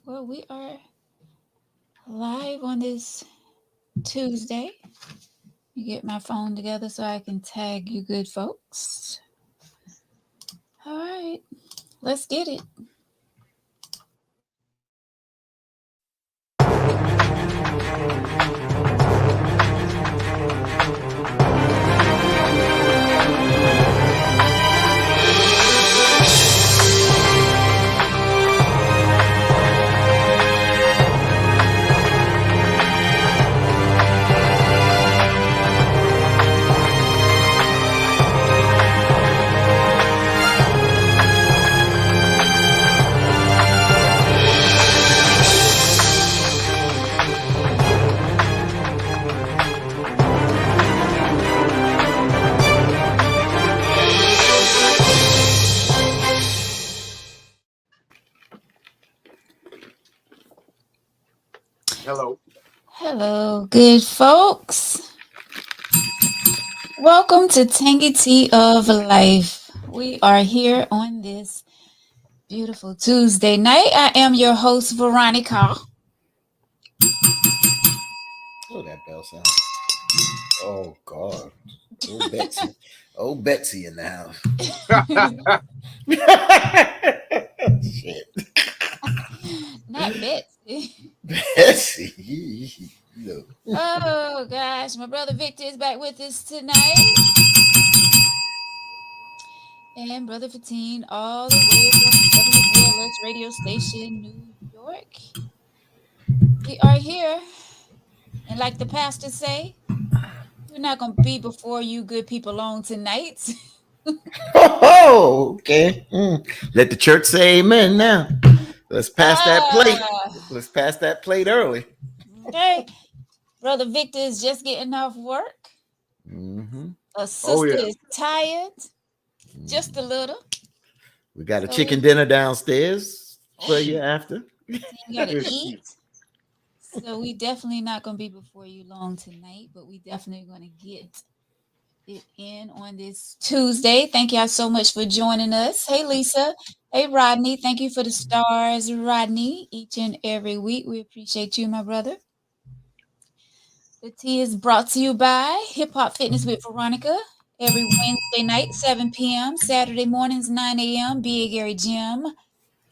Well, we are live on this Tuesday. You get my phone together so I can tag you good folks. All right, let's get it. Hello. Hello, good folks. Welcome to Tangy Tea of Life. We are here on this beautiful Tuesday night. I am your host, Veronica. Oh, that bell sound. Oh God. Oh Betsy. Oh Betsy in the house. Shit. Not Betsy. Betsy. Look. Oh gosh, my brother Victor is back with us tonight. And Brother Fatine, all the way from WBLS radio station, New York. We are here. And like the pastor say, we're not gonna be before you good people long tonight. Oh, okay. Let the church say amen now. Let's pass that plate. Ah, Let's pass that plate early. okay. Brother Victor is just getting off work. Mm-hmm. A sister is tired, just a little. We got a So chicken dinner downstairs for you after. you gotta eat. So we definitely not gonna be before you long tonight, but we definitely gonna get it in on this Tuesday. Thank y'all so much for joining us. Hey Lisa. Hey Rodney. Thank you for the stars, Rodney, each and every week. We appreciate you, my brother. The tea is brought to you by Hip Hop Fitness with Veronica. Every Wednesday night, 7 p.m. Saturday mornings, 9 a.m. Big Gary Gym.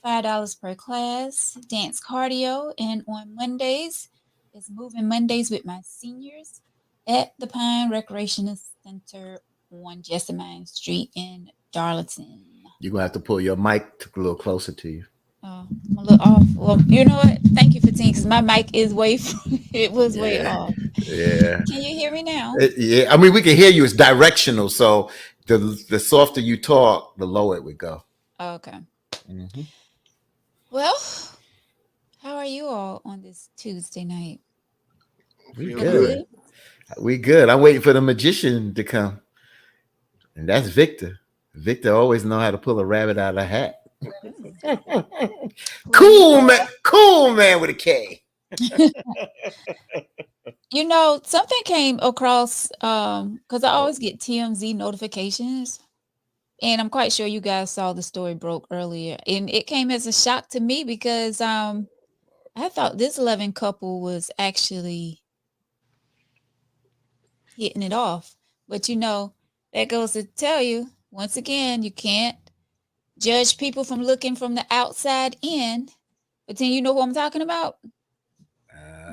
$5 per class, dance cardio, and on Mondays, it's Moving Mondays with my seniors at the Pine Recreational Center on Jessamine Street in Darlington. You're gonna have to pull your mic a little closer to you. Oh, I'm a little off. Well, you know what? Thank you for because my mic is it was way Yeah. off. Yeah. Can you hear me now? Yeah. I mean, we can hear you. It's directional. So the softer you talk, the lower it would go. Okay. Mm-hmm. Well, how are you all on this Tuesday night? We Feeling good. good? We good. I'm waiting for the magician to come, and that's Victor. Victor always know how to pull a rabbit out of a hat. Well, Cool man with a K. Something came across because I always get TMZ notifications, and I'm quite sure you guys saw the story broke earlier, and it came as a shock to me because I thought this 11 couple was actually hitting it off, but that goes to tell you once again you can't judge people from looking from the outside in. But then you know who I'm talking about,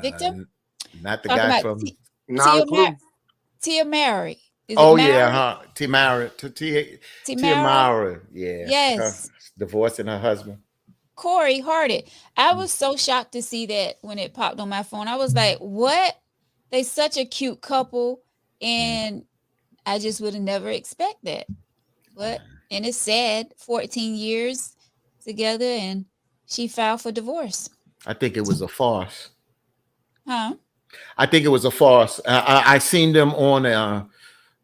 Victor? Not the Talking guy about from. Tia, Non clue. Tia Mary. Is it Oh yeah, Mary? huh? Tia Mara? Mara. Yeah, her Yes. divorcing her husband. Corey Hardy. I was so shocked to see that when it popped on my phone. I was like, what? They such a cute couple. And I just would have never expect that. But and it's sad, 14 years together and she filed for divorce. I think it was a farce. Huh? I think it was a farce. I seen them on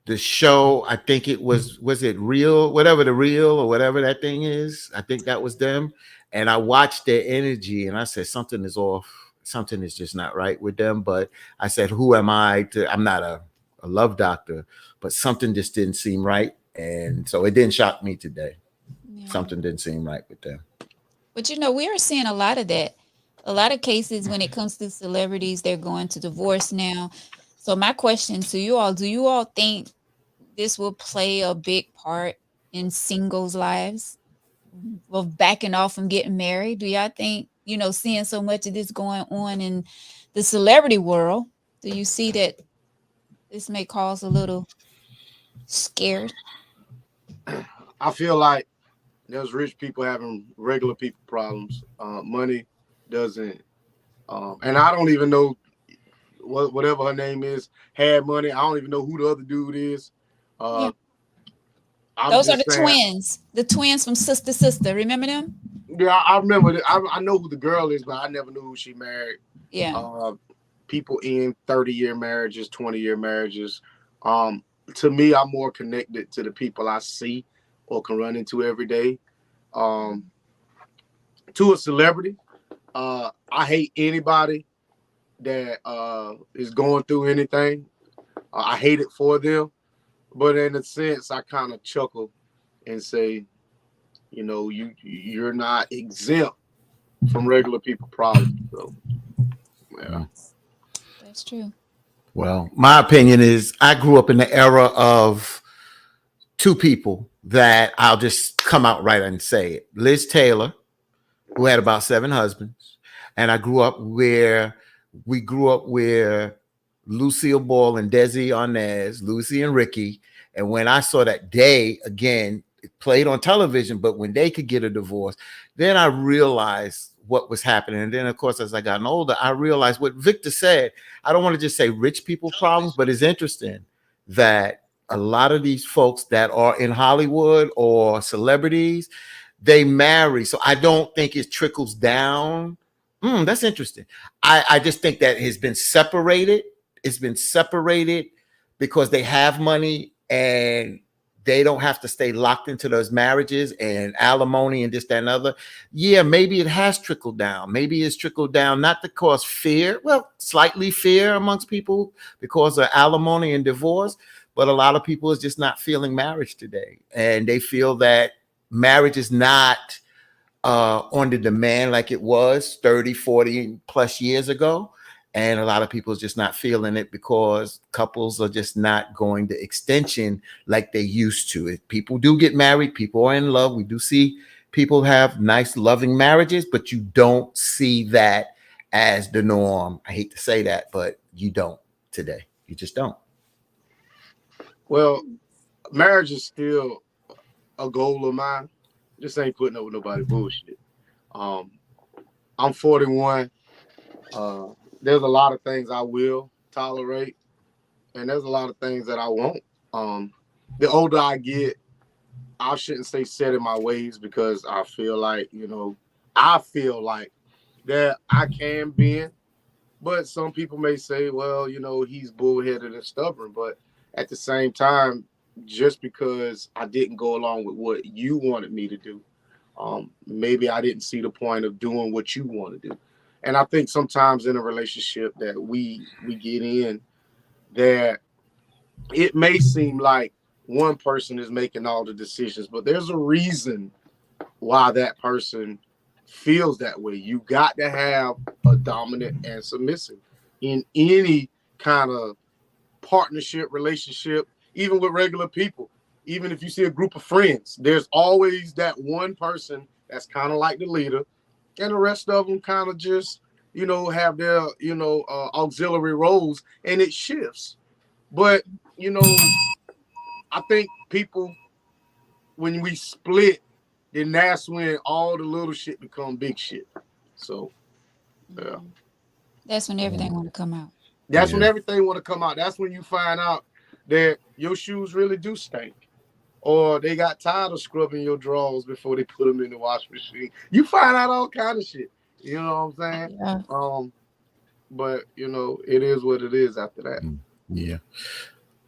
the show. I think it was it real, whatever the real or whatever that thing is. I think that was them. And I watched their energy and I said something is off. Something is just not right with them. But I said, who am I to? I'm not a love doctor, but something just didn't seem right. And so it didn't shock me today. Yeah. Something didn't seem right with them. But we are seeing a lot of that. A lot of cases when it comes to celebrities, they're going to divorce now. So my question to you all, do you all think this will play a big part in singles' lives of backing off from getting married? Do y'all think, seeing so much of this going on in the celebrity world, do you see that this may cause a little scared? I feel like there's rich people having regular people problems. Money doesn't, and I don't even know whatever her name is had money. I don't even know who the other dude is. Yeah. Uh, I'm Those are the just saying. twins. The twins from Sister Sister. Remember them? Yeah, I remember. I know who the girl is, but I never knew who she married. Yeah. Uh, People in 30-year marriages, 20-year marriages. Um, to me, I'm more connected to the people I see or can run into every day. Um, to a celebrity, I hate anybody that is going through anything. I hate it for them, but in a sense, I kind of chuckle and say, you're not exempt from regular people problems. So yeah. That's true. Well, my opinion is I grew up in the era of two people that I'll just come out right and say it. Liz Taylor, who had about 7 husbands, and I grew up where Lucille Ball and Desi Arnaz, Lucy and Ricky. And when I saw that day again, it played on television, but when they could get a divorce, then I realized what was happening. And then, of course, as I got older, I realized what Victor said. I don't want to just say rich people problems, but it's interesting that a lot of these folks that are in Hollywood or celebrities, they marry. So I don't think it trickles down. That's interesting. I just think that has been separated. It's been separated because they have money and they don't have to stay locked into those marriages and alimony and this, that, and other. Yeah, maybe it has trickled down. Maybe it's trickled down not to cause fear, well, slightly fear amongst people because of alimony and divorce, but a lot of people is just not feeling marriage today. And they feel that marriage is not on the demand like it was 30, 40 plus years ago. And a lot of people is just not feeling it because couples are just not going the extension like they used to. If people do get married, people are in love. We do see people have nice, loving marriages, but you don't see that as the norm. I hate to say that, but you don't today. You just don't. Well, marriage is still a goal of mine. Just ain't putting up with nobody bullshit. Um, I'm 41. Uh, there's a lot of things I will tolerate, and there's a lot of things that I won't. Um, the older I get, I shouldn't say set in my ways because I feel like that I can bend, but some people may say, well, he's bullheaded and stubborn. But at the same time, just because I didn't go along with what you wanted me to do, maybe I didn't see the point of doing what you want to do. And I think sometimes in a relationship that we get in, that it may seem like one person is making all the decisions, but there's a reason why that person feels that way. You got to have a dominant and submissive in any kind of partnership, relationship, even with regular people. Even if you see a group of friends, there's always that one person that's kind of like the leader, and the rest of them kind of just, have their, auxiliary roles, and it shifts. But, you know, I think people, when we split, then that's when all the little shit become big shit. So, yeah. Mhm. That's when everything want to come out. That's when Yeah. everything want to come out. That's when you find out that your shoes really do stink. Or they got tired of scrubbing your drawers before they put them in the washing machine. You find out all kind of shit. You know what I'm saying? Yeah. But it is what it is after that. Yeah.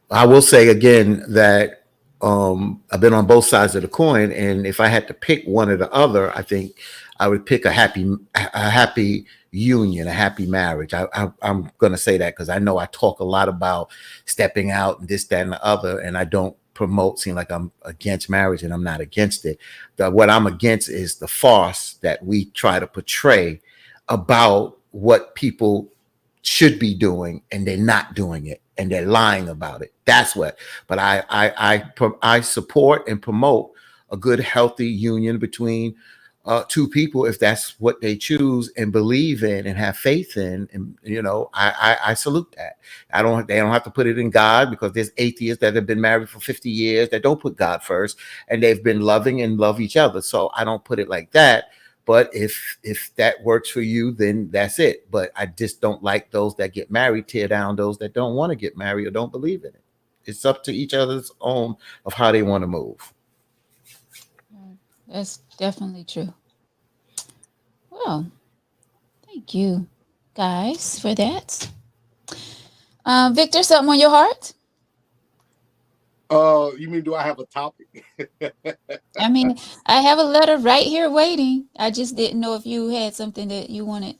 I will say again that I've been on both sides of the coin, and if I had to pick one or the other, I think I would pick a happy union, a happy marriage. I'm going to say that because I know I talk a lot about stepping out and this, that, and the other, and I don't promote seem like I'm against marriage, and I'm not against it. What I'm against is the farce that we try to portray about what people should be doing, and they're not doing it, and they're lying about it. That's what. But I support and promote a good, healthy union between two people if that's what they choose and believe in and have faith in. And I salute that. They don't have to put it in God, because there's atheists that have been married for 50 years that don't put God first, and they've been loving and love each other. So I don't put it like that. But if that works for you, then that's it. But I just don't like those that get married tear down those that don't want to get married or don't believe in it. It's up to each other's own of how they want to move. That's definitely true. Well, thank you guys for that. Victor, something on your heart? You mean, do I have a topic? I mean, I have a letter right here waiting. I just didn't know if you had something that you wanted.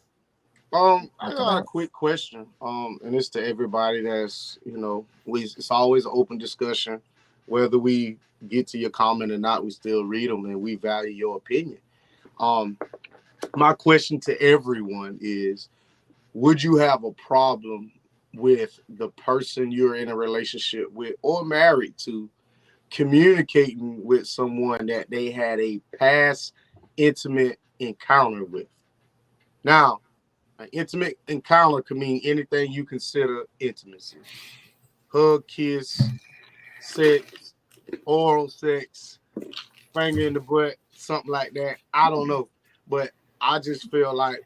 I got a quick question. And it's to everybody that's, it's always an open discussion. Whether we get to your comment or not, we still read them and we value your opinion. My question to everyone is, would you have a problem with the person you're in a relationship with or married to communicating with someone that they had a past intimate encounter with? Now, an intimate encounter can mean anything you consider intimacy. Hug, kiss, sex, oral sex, finger in the butt, something like that. I don't know. But I just feel like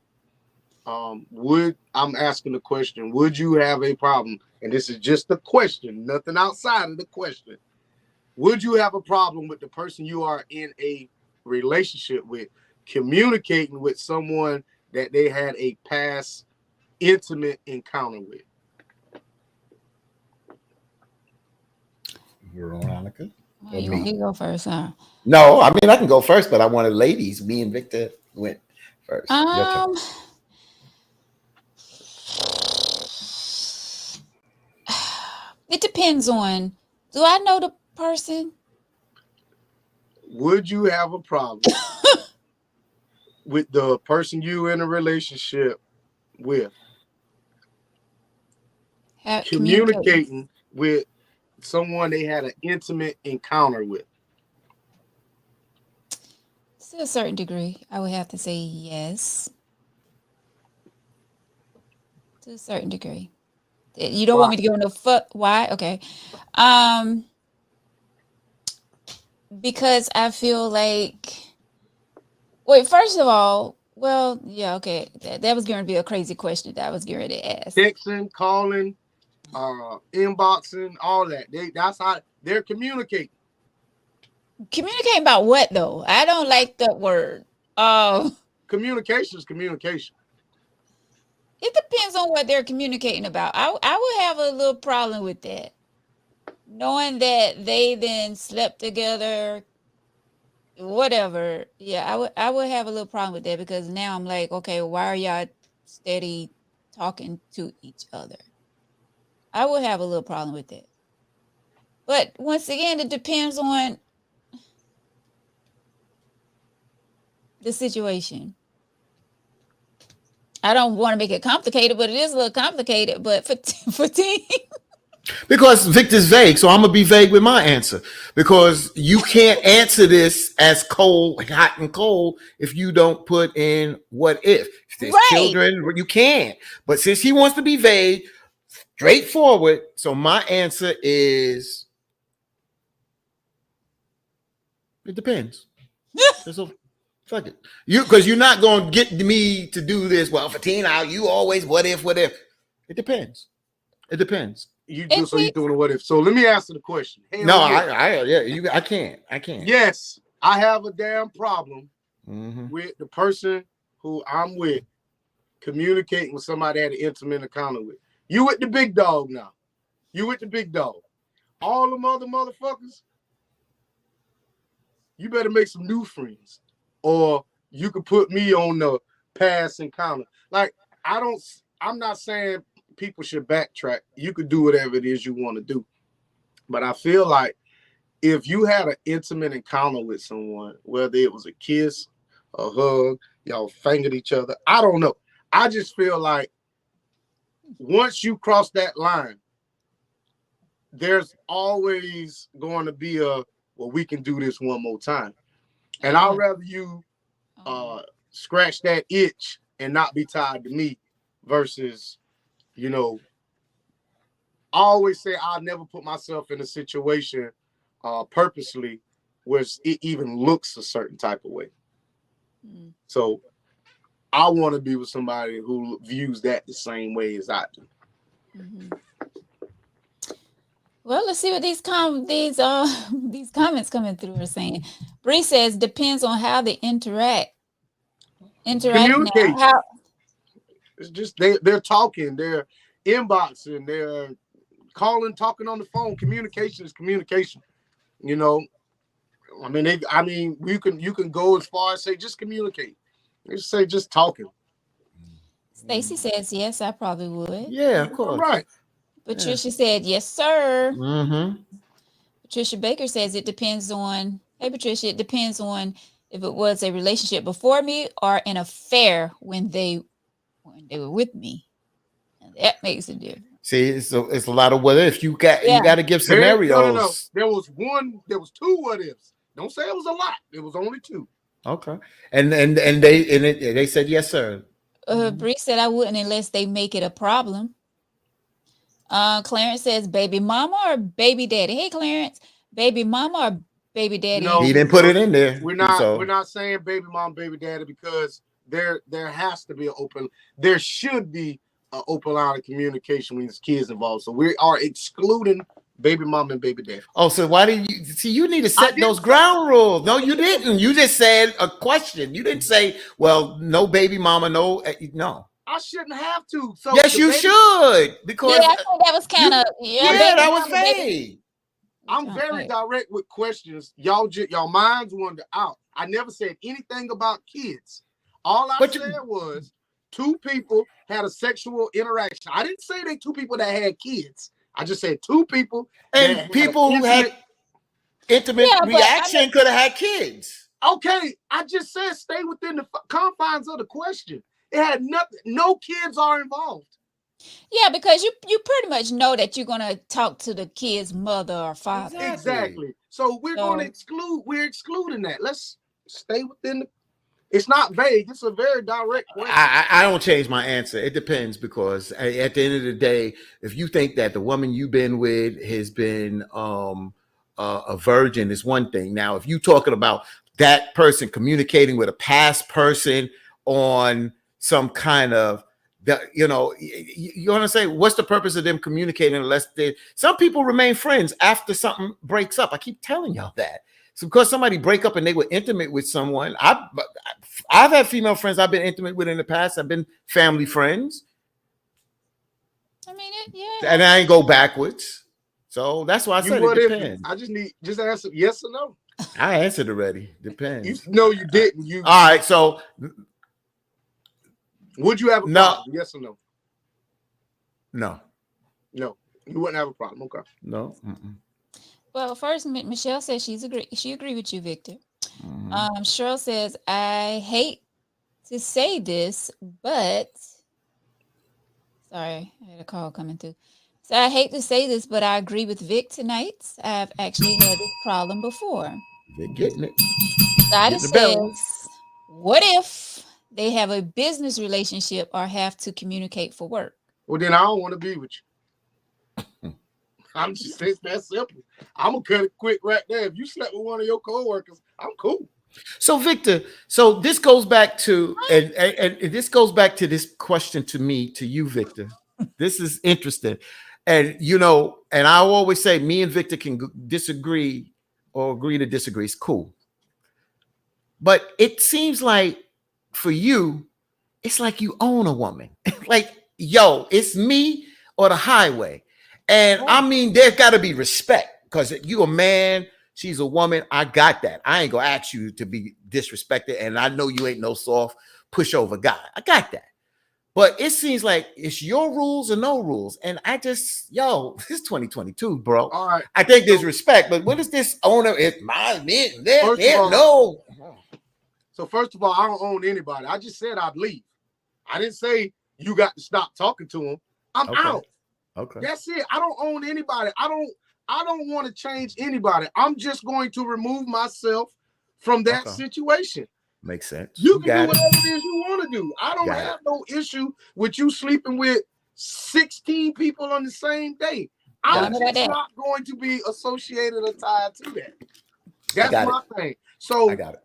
I'm asking the question, would you have a problem? And this is just a question, nothing outside of the question. Would you have a problem with the person you are in a relationship with communicating with someone that they had a past intimate encounter with? Veronica? Oh, you want me to go first, huh? No, I mean, I can go first, but I wanted ladies. Me and Victor went first. It depends on, do I know the person? Would you have a problem with the person you in a relationship with communicating with someone they had an intimate encounter with? To a certain degree, I would have to say yes. To a certain degree. You don't want me to go no fuck. Why? Okay. Because I feel like, wait, first of all, well, yeah, okay. That was going to be a crazy question that I was going to ask. Texting, calling, inboxing, all that. That's how they're communicating. Communicating about what though? I don't like that word. Communication is communication. It depends on what they're communicating about. I would have a little problem with that. Knowing that they then slept together, whatever. Yeah, I would have a little problem with that, because now I'm like, okay, why are y'all steady talking to each other? I would have a little problem with that. But once again, it depends on the situation. I don't want to make it complicated, but it is a little complicated. But for team, because Victor's vague, so I'm gonna be vague with my answer, because you can't answer this as cold, hot and cold if you don't put in what if. If there's children, you can't. But since he wants to be vague, straightforward, so my answer is it depends. So fuck it. Because you're not gonna get me to do this. Well, Fatina, you always what if. It depends. It depends. You doing a what if. So let me answer the question. No, I can't. Yes, I have a damn problem with the person who I'm with communicating with somebody I had an intimate encounter with. You with the big dog now. You with the big dog. All them other motherfuckers, you better make some new friends. Or you could put me on the past encounter. Like, I'm not saying people should backtrack. You could do whatever it is you want to do. But I feel like if you had an intimate encounter with someone, whether it was a kiss, a hug, y'all fingered each other, I don't know. I just feel like once you cross that line, there's always going to be well, we can do this one more time. And I'd rather you scratch that itch and not be tied to me versus, you know, I always say I'll never put myself in a situation purposely where it even looks a certain type of way. So I want to be with somebody who views that the same way as I do. Well, let's see what these comments coming through are saying. Bree says depends on how they interact. Communicate. Now. How? It's just they're talking, they're inboxing, they're calling, talking on the phone. Communication is communication. You know, I mean, you can go as far as say just communicate. Just say just talking. Stacy says yes, I probably would. Yeah, of course. Right. Patricia said yes, sir. Mm-hmm. Patricia Baker says it depends on. Hey, Patricia, it depends on if it was a relationship before me or an affair when they were with me. And that makes a difference. See, it's a lot of what if. You got to give scenarios. No. There was two what ifs. Don't say it was a lot. It was only two. Okay. And they said yes, sir. Bree said I wouldn't unless they make it a problem. Clarence says baby mama or baby daddy. Hey, Clarence, baby mama or baby daddy? No, he didn't put it in there. We're not saying baby mom, baby daddy because there has to be there should be an open line of communication when there's kids involved. So we are excluding baby mom and baby daddy. Oh, so why do you see? You need to set those ground rules. No, you didn't. You just said a question. You didn't say, well, no baby mama, no. I shouldn't have to. So yes, you should. Because I think that was kind of that was vague. I'm very direct with questions. Y'all minds wander out. I never said anything about kids. All I said was two people had a sexual interaction. I didn't say they two people that had kids. I just said two people. And people who had intimate reaction could have had kids. Okay, I just said stay within the confines of the question. It had nothing. No kids are involved. Yeah, because you pretty much know that you're gonna talk to the kid's mother or father. Exactly. So we're going to exclude. We're excluding that. Let's stay within the. It's not vague. It's a very direct question. I don't change my answer. It depends because at the end of the day, if you think that the woman you've been with has been a virgin, is one thing. Now, if you're talking about that person communicating with a past person on some kind of you want to say, what's the purpose of them communicating unless some people remain friends after something breaks up. I keep telling y'all that. So because somebody break up and they were intimate with someone, I've had female friends I've been intimate with in the past. I've been family friends. I mean, and I ain't go backwards. So that's why I said it depends. I just answer yes or no. I answered already. Depends. No, you didn't. All right. So would you have a problem? Yes or no? No. No. You wouldn't have a problem. Okay. No. Well, first, Michelle says she agree with you, Victor. Cheryl says, I hate to say this, but sorry, I had a call coming through. So I hate to say this, but I agree with Vic tonight. I've actually had this problem before. They're getting it. Sada says, what if they have a business relationship or have to communicate for work? Well, then I don't want to be with you. It's that simple. I'm gonna cut it quick right there. If you slept with one of your coworkers, I'm cool. So Victor, this goes back to and this goes back to this question to you, Victor. This is interesting. And and I always say me and Victor can disagree or agree to disagree. It's cool. But it seems like for you, it's like you own a woman. Like, yo, it's me or the highway. And I mean, there's got to be respect because you a man, she's a woman. I got that. I ain't gonna ask you to be disrespected. And I know you ain't no soft pushover guy. I got that. But it seems like it's your rules or no rules. And I just, this is 2022, bro. All right. I think there's respect. But what is this owner? It's mine, no. So first of all, I don't own anybody. I just said I'd leave. I didn't say you got to stop talking to him. I'm out. Okay. That's it. I don't own anybody. I don't want to change anybody. I'm just going to remove myself from that situation. Makes sense. You can do whatever it is you want to do. I don't have no issue with you sleeping with 16 people on the same day. I'm just not going to be associated or tied to that. That's my thing. So I got it.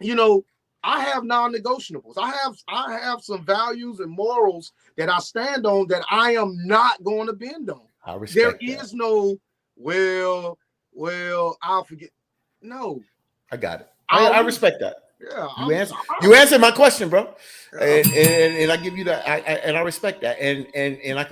You know, I have non-negotiables. I have some values and morals that I stand on that I am not going to bend on. I respect There is no, well, I'll forget. No. I got it. I respect that. Yeah, you answered my question, bro, and I give you that. I respect that, and I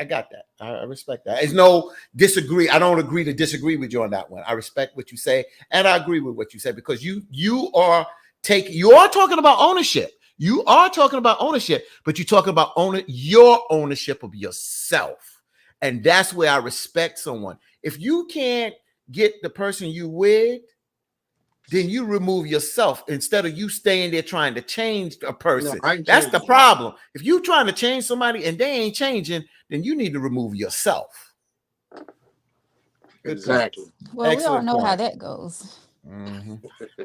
got that. I respect that. There's no disagree. I don't agree to disagree with you on that one. I respect what you say, and I agree with what you say because you are talking about ownership. You are talking about ownership, but you're talking about your ownership of yourself, and that's where I respect someone. If you can't get the person you with, then you remove yourself instead of you staying there trying to change a person. No, that's the problem. If you're trying to change somebody and they ain't changing, then you need to remove yourself. Exactly. Well, excellent we all know how that goes. Mm-hmm.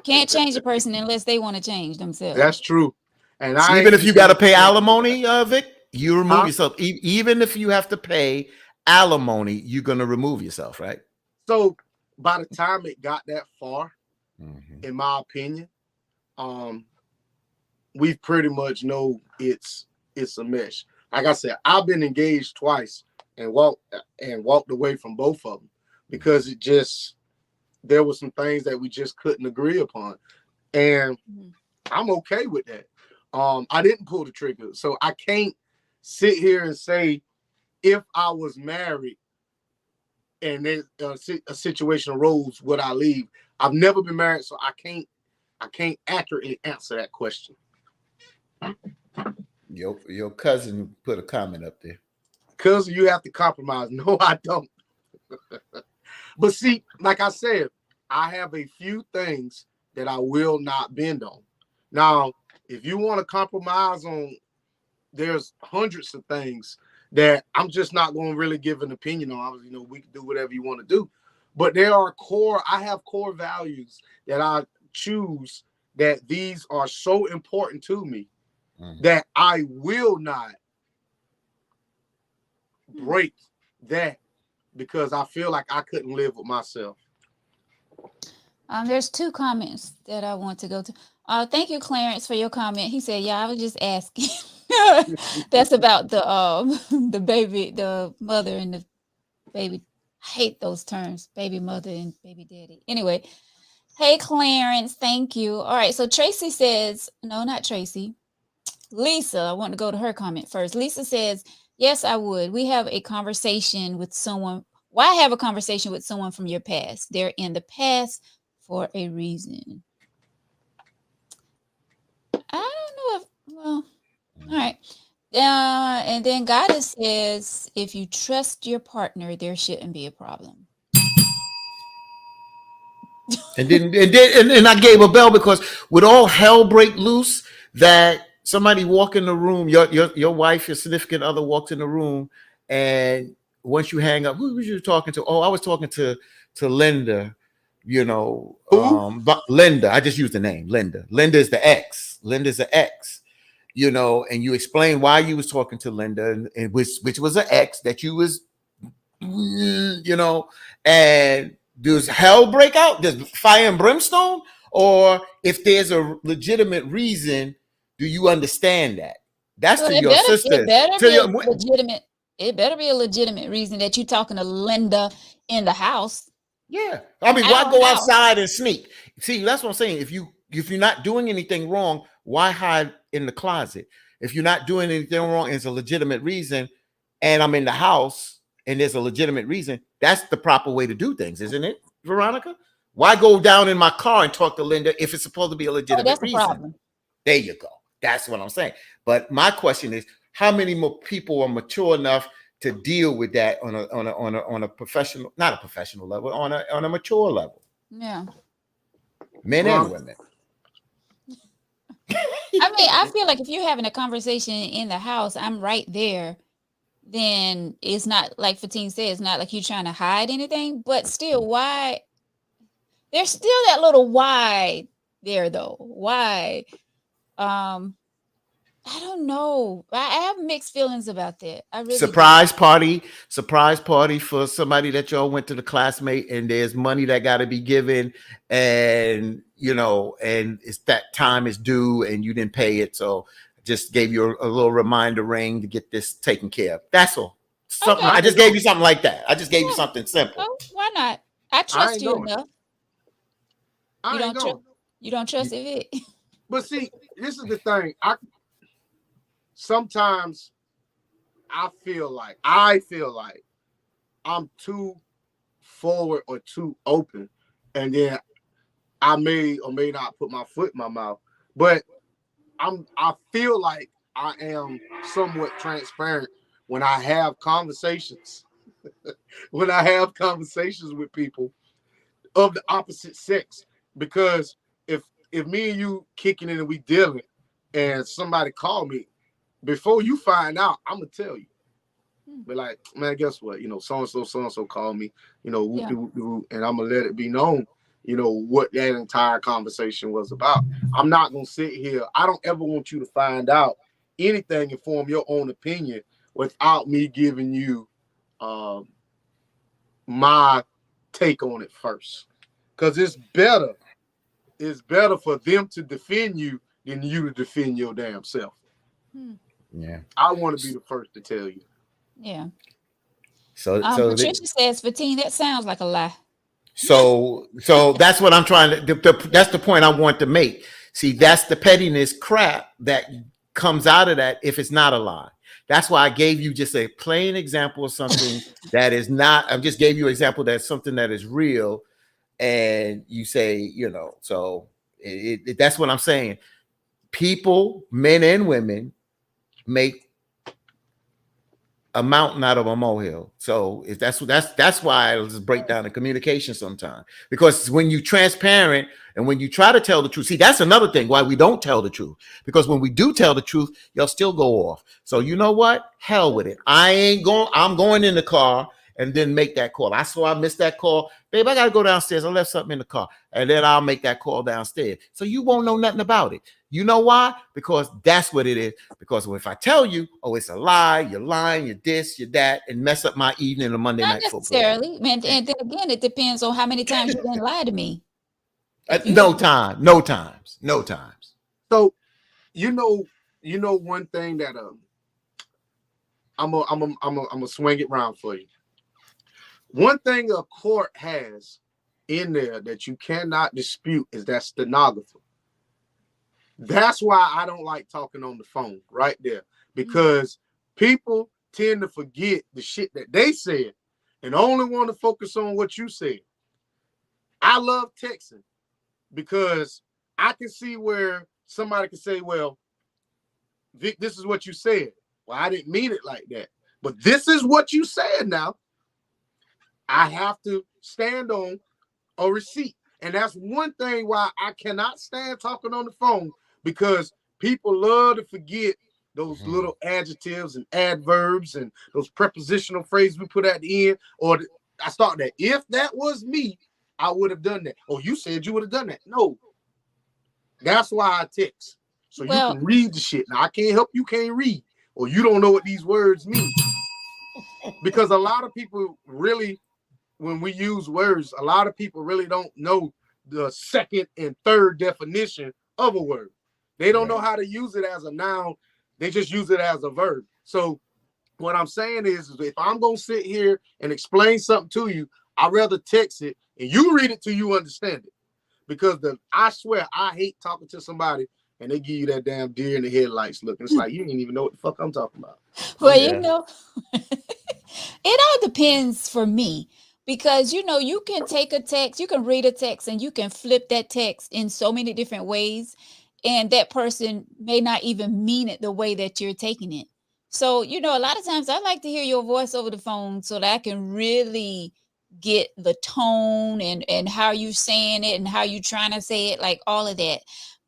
Can't change a person unless they want to change themselves. That's true. And even if you got to pay alimony, Vic, you remove yourself. Even if you have to pay alimony, you're going to remove yourself, right? So by the time it got that far, in my opinion, we pretty much know it's a mesh. Like I said, I've been engaged twice and walked away from both of them because there were some things that we just couldn't agree upon, and I'm okay with that. I didn't pull the trigger, so I can't sit here and say if I was married and then a situation arose, would I leave? I've never been married, so I can't accurately answer that question. Your cousin put a comment up there. Cousin, you have to compromise. No, I don't. But see, like I said, I have a few things that I will not bend on. Now, if you want to compromise on, there's hundreds of things that I'm just not going to really give an opinion on. You know, we can do whatever you want to do. But I have core values that I choose that these are so important to me that I will not break that because I feel like I couldn't live with myself. There's two comments that I want to go to. Thank you, Clarence, for your comment. He said, yeah, I was just asking. That's about the baby, the mother and the baby. I hate those terms, baby mother and baby daddy. Anyway, hey, Clarence, thank you. All right, so Tracy says, no, not Tracy. Lisa, I want to go to her comment first. Lisa says, yes, I would. We have a conversation with someone. Why have a conversation with someone from your past? They're in the past for a reason. I don't know well, all right. And then Goddess says, if you trust your partner, there shouldn't be a problem. And I gave a bell because would all hell break loose that somebody walk in the room, your wife, your significant other walks in the room, and once you hang up, who was you talking to? Oh, I was talking to Linda, you know. But Linda, I just used the name Linda. Linda is the ex. Linda's the ex. You know, and you explain why you was talking to Linda, and which was an ex that you was, you know, and does hell break out? Does fire and brimstone? Or if there's a legitimate reason, do you understand that? That's to your sister. It better be a legitimate reason that you're talking to Linda in the house. Yeah. I mean, why go outside and sneak? See, that's what I'm saying. If you're not doing anything wrong, why hide in the closet? If you're not doing anything wrong, it's a legitimate reason, and I'm in the house and there's a legitimate reason, that's the proper way to do things, isn't it, Veronica? Why go down in my car and talk to Linda if it's supposed to be a legitimate reason? Problem. There you go. That's what I'm saying. But my question is, how many more people are mature enough to deal with that on a professional, not a professional level, on a mature level? Yeah. Men and women. I mean, I feel like if you're having a conversation in the house, I'm right there. Then it's not like Fatine said, it's not like you're trying to hide anything. But still, why? There's still that little why there, though. Why? Um, I don't know. I have mixed feelings about that. I really do. Surprise party for somebody that y'all went to the classmate, and there's money that got to be given, and and it's that time is due, and you didn't pay it, so just gave you a little reminder ring to get this taken care of. That's all. Something. Okay. I just gave you something like that. I just gave you Yeah. something simple. Oh, why not? I I trust ain't you going. enough. You I ain't don't trust. going. You don't trust it. But see, this is the thing. I sometimes I feel like I'm too forward or too open, and then I may or may not put my foot in my mouth. But I feel like I am somewhat transparent when I have conversations. When I have conversations with people of the opposite sex, because if me and you kicking in and we dealing, and somebody call me, before you find out, I'm gonna tell you. But like, man, guess what? So and so called me. Whoop Yeah. de whoop de whoop, and I'm gonna let it be known. What that entire conversation was about. I'm not gonna sit here. I don't ever want you to find out anything and form your own opinion without me giving you um, my take on it first. Because it's better. It's better for them to defend you than you to defend your damn self. Hmm. Yeah. I want to be the first to tell you. Yeah. So Patricia says, Fatine, that sounds like a lie. So that's what I'm trying to. That's the point I want to make. See, that's the pettiness crap that comes out of that if it's not a lie. That's why I gave you just a plain example of something that is not. I just gave you an example that's something that is real, and you say, so that's what I'm saying. People, men and women, make a mountain out of a molehill. So if that's why I just break down the communication sometimes. Because when you transparent and when you try to tell the truth, see, that's another thing why we don't tell the truth. Because when we do tell the truth, you'll still go off. So you know what? Hell with it. I'm going in the car and then make that call. I saw I missed that call. Babe, I gotta go downstairs. I left something in the car. And then I'll make that call downstairs. So you won't know nothing about it. You know why? Because that's what it is. Because if I tell you, oh, it's a lie, you're lying, you're this, you're that, and mess up my evening of Monday Not night football. necessarily. And then again, it depends on how many times you didn't lie to me. If you No didn't, time, no times, no times. So you know, one thing that I'm gonna swing it around for you. One thing a court has in there that you cannot dispute is that stenographer. That's why I don't like talking on the phone right there, because people tend to forget the shit that they said and only want to focus on what you said. I love texting because I can see where somebody can say, well, Vic, this is what you said. Well, I didn't mean it like that, but this is what you said now. I have to stand on a receipt. And that's one thing why I cannot stand talking on the phone, because people love to forget those little adjectives and adverbs and those prepositional phrases we put at the end. Or I start that. If that was me, I would have done that. Oh, you said you would have done that. No. That's why I text. So you well, can read the shit. Now, I can't help you can't read, or you don't know what these words mean. Because a lot of people really, when we use words, a lot of people really don't know the second and third definition of a word. They don't know how to use it as a noun. They just use it as a verb. So what I'm saying is if I'm going to sit here and explain something to you, I'd rather text it and you read it till you understand it. Because I swear, I hate talking to somebody and they give you that damn deer in the headlights look. And it's like, you didn't even know what the fuck I'm talking about. well, it all depends for me, because you can take a text, you can read a text, and you can flip that text in so many different ways, and that person may not even mean it the way that you're taking it. So, a lot of times I like to hear your voice over the phone so that I can really get the tone and how you saying it and how you trying to say it, like all of that.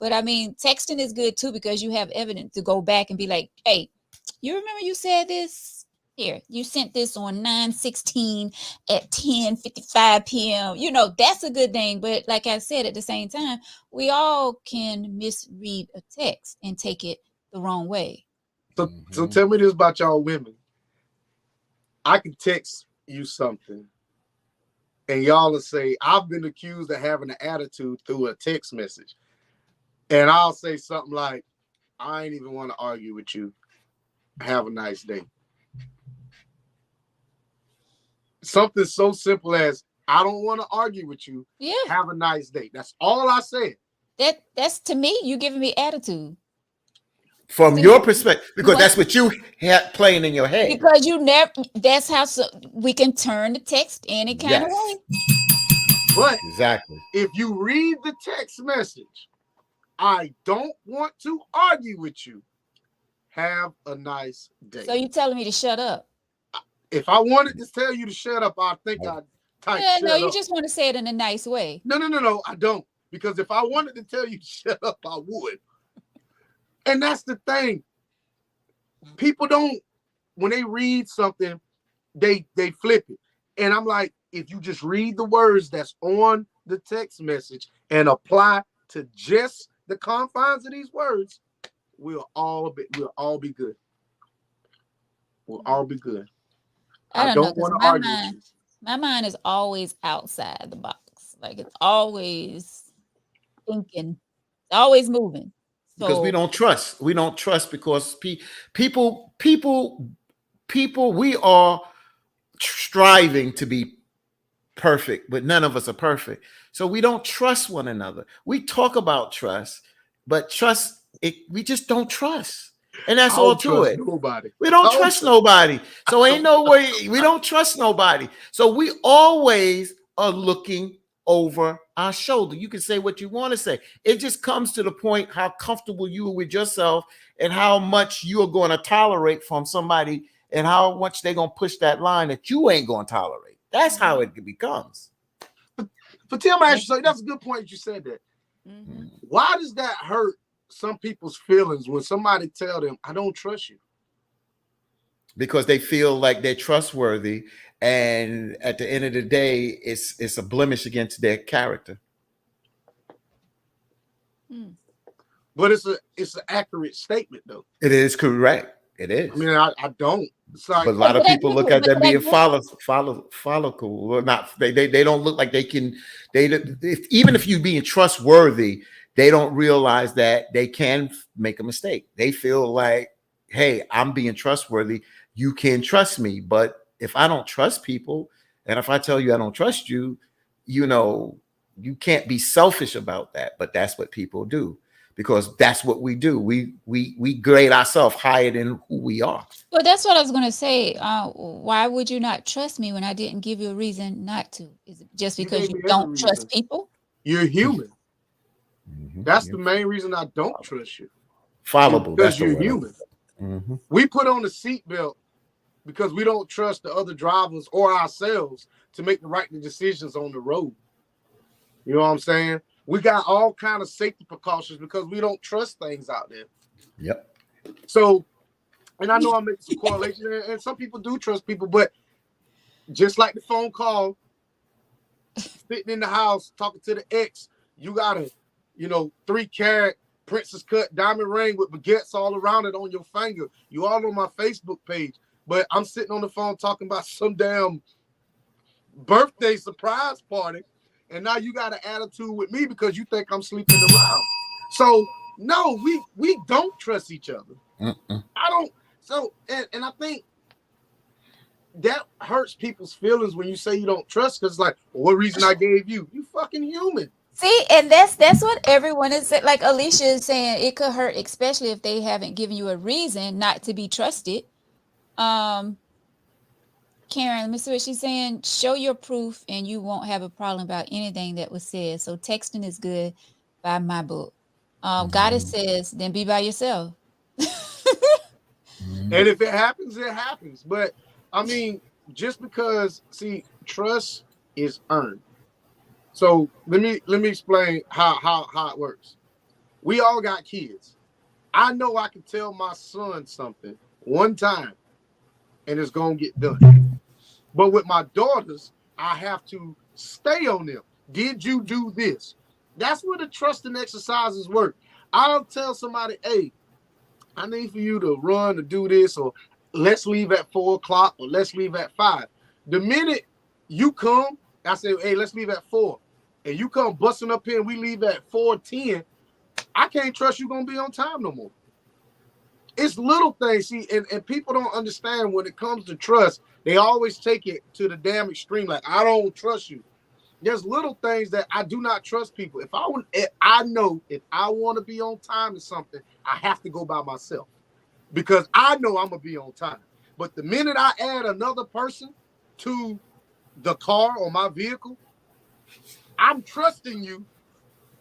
But I mean, texting is good too because you have evidence to go back and be like, hey, you remember you said this? Here, you sent this on 9/16 at 10:55 p.m. You know, that's a good thing. But like I said, at the same time, we all can misread a text and take it the wrong way. So tell me this about y'all women. I can text you something and y'all will say, I've been accused of having an attitude through a text message. And I'll say something like, I ain't even want to argue with you. Have a nice day. Something so simple as, I don't want to argue with you. Yeah. Have a nice day. That's all I said. That's to me, you giving me attitude. From your perspective, because that's what you had playing in your head. Because you never, that's how we can turn the text any kind of way. But exactly, if you read the text message, I don't want to argue with you. Have a nice day. So you telling me to shut up? If I wanted to tell you to shut up, I think I'd type shut no, you up. just want to say it in a nice way. No, I don't. Because if I wanted to tell you to shut up, I would. And that's the thing. People don't, when they read something, they flip it. And I'm like, if you just read the words that's on the text message and apply to just the confines of these words, we'll all be good. We'll all be good. I don't know, want to argue with you. My mind is always outside the box. Like it's always thinking, it's always moving. So, because we don't trust. We don't trust because people, we are striving to be perfect, but none of us are perfect. So we don't trust one another. We talk about trust, but we just don't trust. And that's all to it. Nobody. We don't trust nobody. So ain't no way. We don't trust nobody. So we always are looking over our shoulder. You can say what you want to say. It just comes to the point how comfortable you are with yourself and how much you are going to tolerate from somebody and how much they're going to push that line that you ain't going to tolerate. That's how it becomes. But Tim, that's a good point you said that. Mm-hmm. Why does that hurt some people's feelings when somebody tell them, I don't trust you? Because they feel like they're trustworthy, and at the end of the day, it's a blemish against their character. But it's an accurate statement, though. It is correct. It is. I mean, I don't. Like, but a lot of people look at them being follicle. Well, not they don't look like they can. Even if you being trustworthy, they don't realize that they can make a mistake. They feel like, hey, I'm being trustworthy. You can trust me. But if I don't trust people, and if I tell you I don't trust you, you know, you can't be selfish about that. But that's what people do, because that's what we do. We grade ourselves higher than who we are. Well, that's what I was going to say. Why would you not trust me when I didn't give you a reason not to? Is it just because you don't trust people? You're human. Mm-hmm. That's the main reason I don't trust you. Fallible. Because you're human. Mm-hmm. We put on a seatbelt because we don't trust the other drivers or ourselves to make the right decisions on the road. You know what I'm saying? We got all kind of safety precautions because we don't trust things out there. Yep. So, and I know I'm making some correlation, and some people do trust people, but just like the phone call, sitting in the house talking to the ex, you got a 3-carat princess cut diamond ring with baguettes all around it on your finger. You all on my Facebook page, but I'm sitting on the phone talking about some damn birthday surprise party, and now you got an attitude with me because you think I'm sleeping around. So no, we don't trust each other. I don't. So and I think that hurts people's feelings when you say you don't trust, because it's like, well, what reason I gave you? You fucking human. See, and that's what everyone is like. Alicia is saying it could hurt, especially if they haven't given you a reason not to be trusted. Karen, let me see what she's saying. Show your proof and you won't have a problem about anything that was said. So texting is good by my book. Goddess says, then be by yourself. And if it happens, it happens. But I mean, just because, see, trust is earned. So let me explain how it works. We all got kids. I know I can tell my son something one time and it's going to get done. But with my daughters, I have to stay on them. Did you do this? That's where the trusting exercises work. I'll tell somebody, hey, I need for you to run to do this, or let's leave at 4 o'clock, or let's leave at 5. The minute you come, I say, hey, let's leave at 4. And you come busting up here and we leave at 4:10, I can't trust you going to be on time no more. It's little things, see, and people don't understand when it comes to trust. They always take it to the damn extreme, like, I don't trust you. There's little things that I do not trust people. I know if I want to be on time to something, I have to go by myself because I know I'm going to be on time. But the minute I add another person to the car or my vehicle, I'm trusting you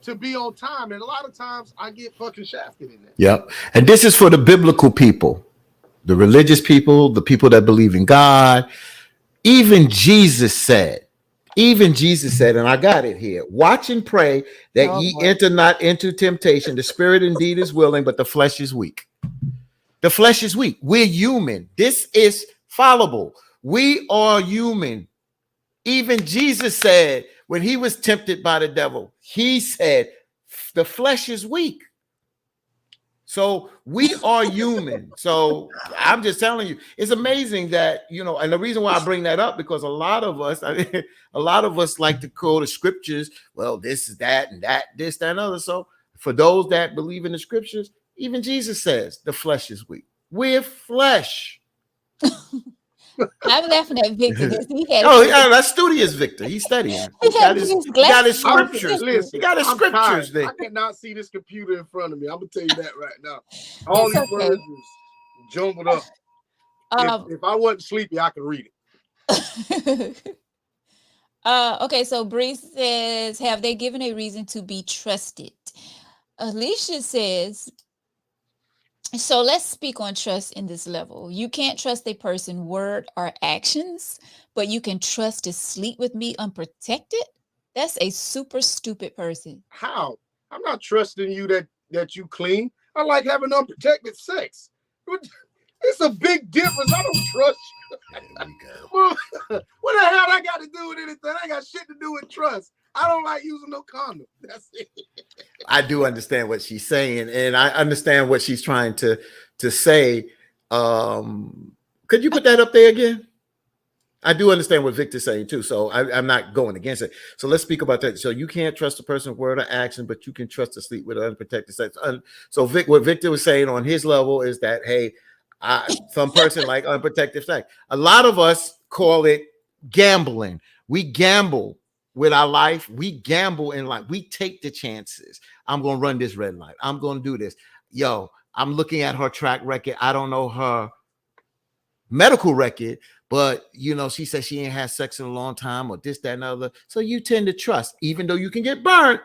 to be on time. And a lot of times I get fucking shafted in that. Yep. And this is for the biblical people, the religious people, the people that believe in God. Even Jesus said, and I got it here, watch and pray that ye enter not into temptation. The spirit indeed is willing, but the flesh is weak. The flesh is weak. We're human. This is fallible. We are human. Even Jesus said when he was tempted by the devil, he said, the flesh is weak. So we are human. So I'm just telling you, it's amazing that, and the reason why I bring that up, because a lot of us like to quote the scriptures. Well, this is that and that, this, that, and other. So for those that believe in the scriptures, even Jesus says the flesh is weak. We're flesh. I'm laughing at Victor. That's studious, Victor. He's studying. He got his scriptures. Listen, he got his scriptures there. I cannot see this computer in front of me. I'm gonna tell you that right now. All these words is jumbled up. If I wasn't sleepy, I could read it. Okay, so Bree says, have they given a reason to be trusted? Alicia says, so let's speak on trust in this level. You can't trust a person, word or actions, but you can trust to sleep with me unprotected? That's a super stupid person. How? I'm not trusting you that you clean. I like having unprotected sex. It's a big difference. I don't trust you. There we go. What the hell I got to do with anything? I ain't got shit to do with trust. I don't like using no condom. That's it. I do understand what she's saying, and I understand what she's trying to say. Could you put that up there again? I do understand what Victor's saying too, so I'm not going against it. So let's speak about that. So you can't trust a person's word or action, but you can trust to sleep with unprotected sex. So what Victor was saying on his level is that, hey, some person like unprotected sex. A lot of us call it gambling. We gamble with our life. We gamble in life. We take the chances. I'm going to run this red light. I'm going to do this. Yo, I'm looking at her track record. I don't know her medical record, but she says she ain't had sex in a long time, or this, that, and other. So you tend to trust, even though you can get burnt.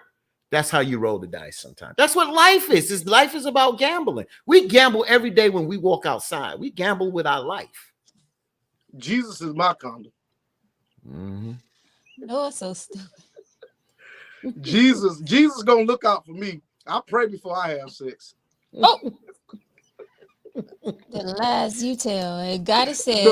That's how you roll the dice sometimes. That's what life is. Life is about gambling. We gamble every day when we walk outside. We gamble with our life. Jesus is my condom. Mm-hmm. No, it's so stupid. Jesus gonna look out for me. I pray before I have sex. Oh, the lies you tell. And God says,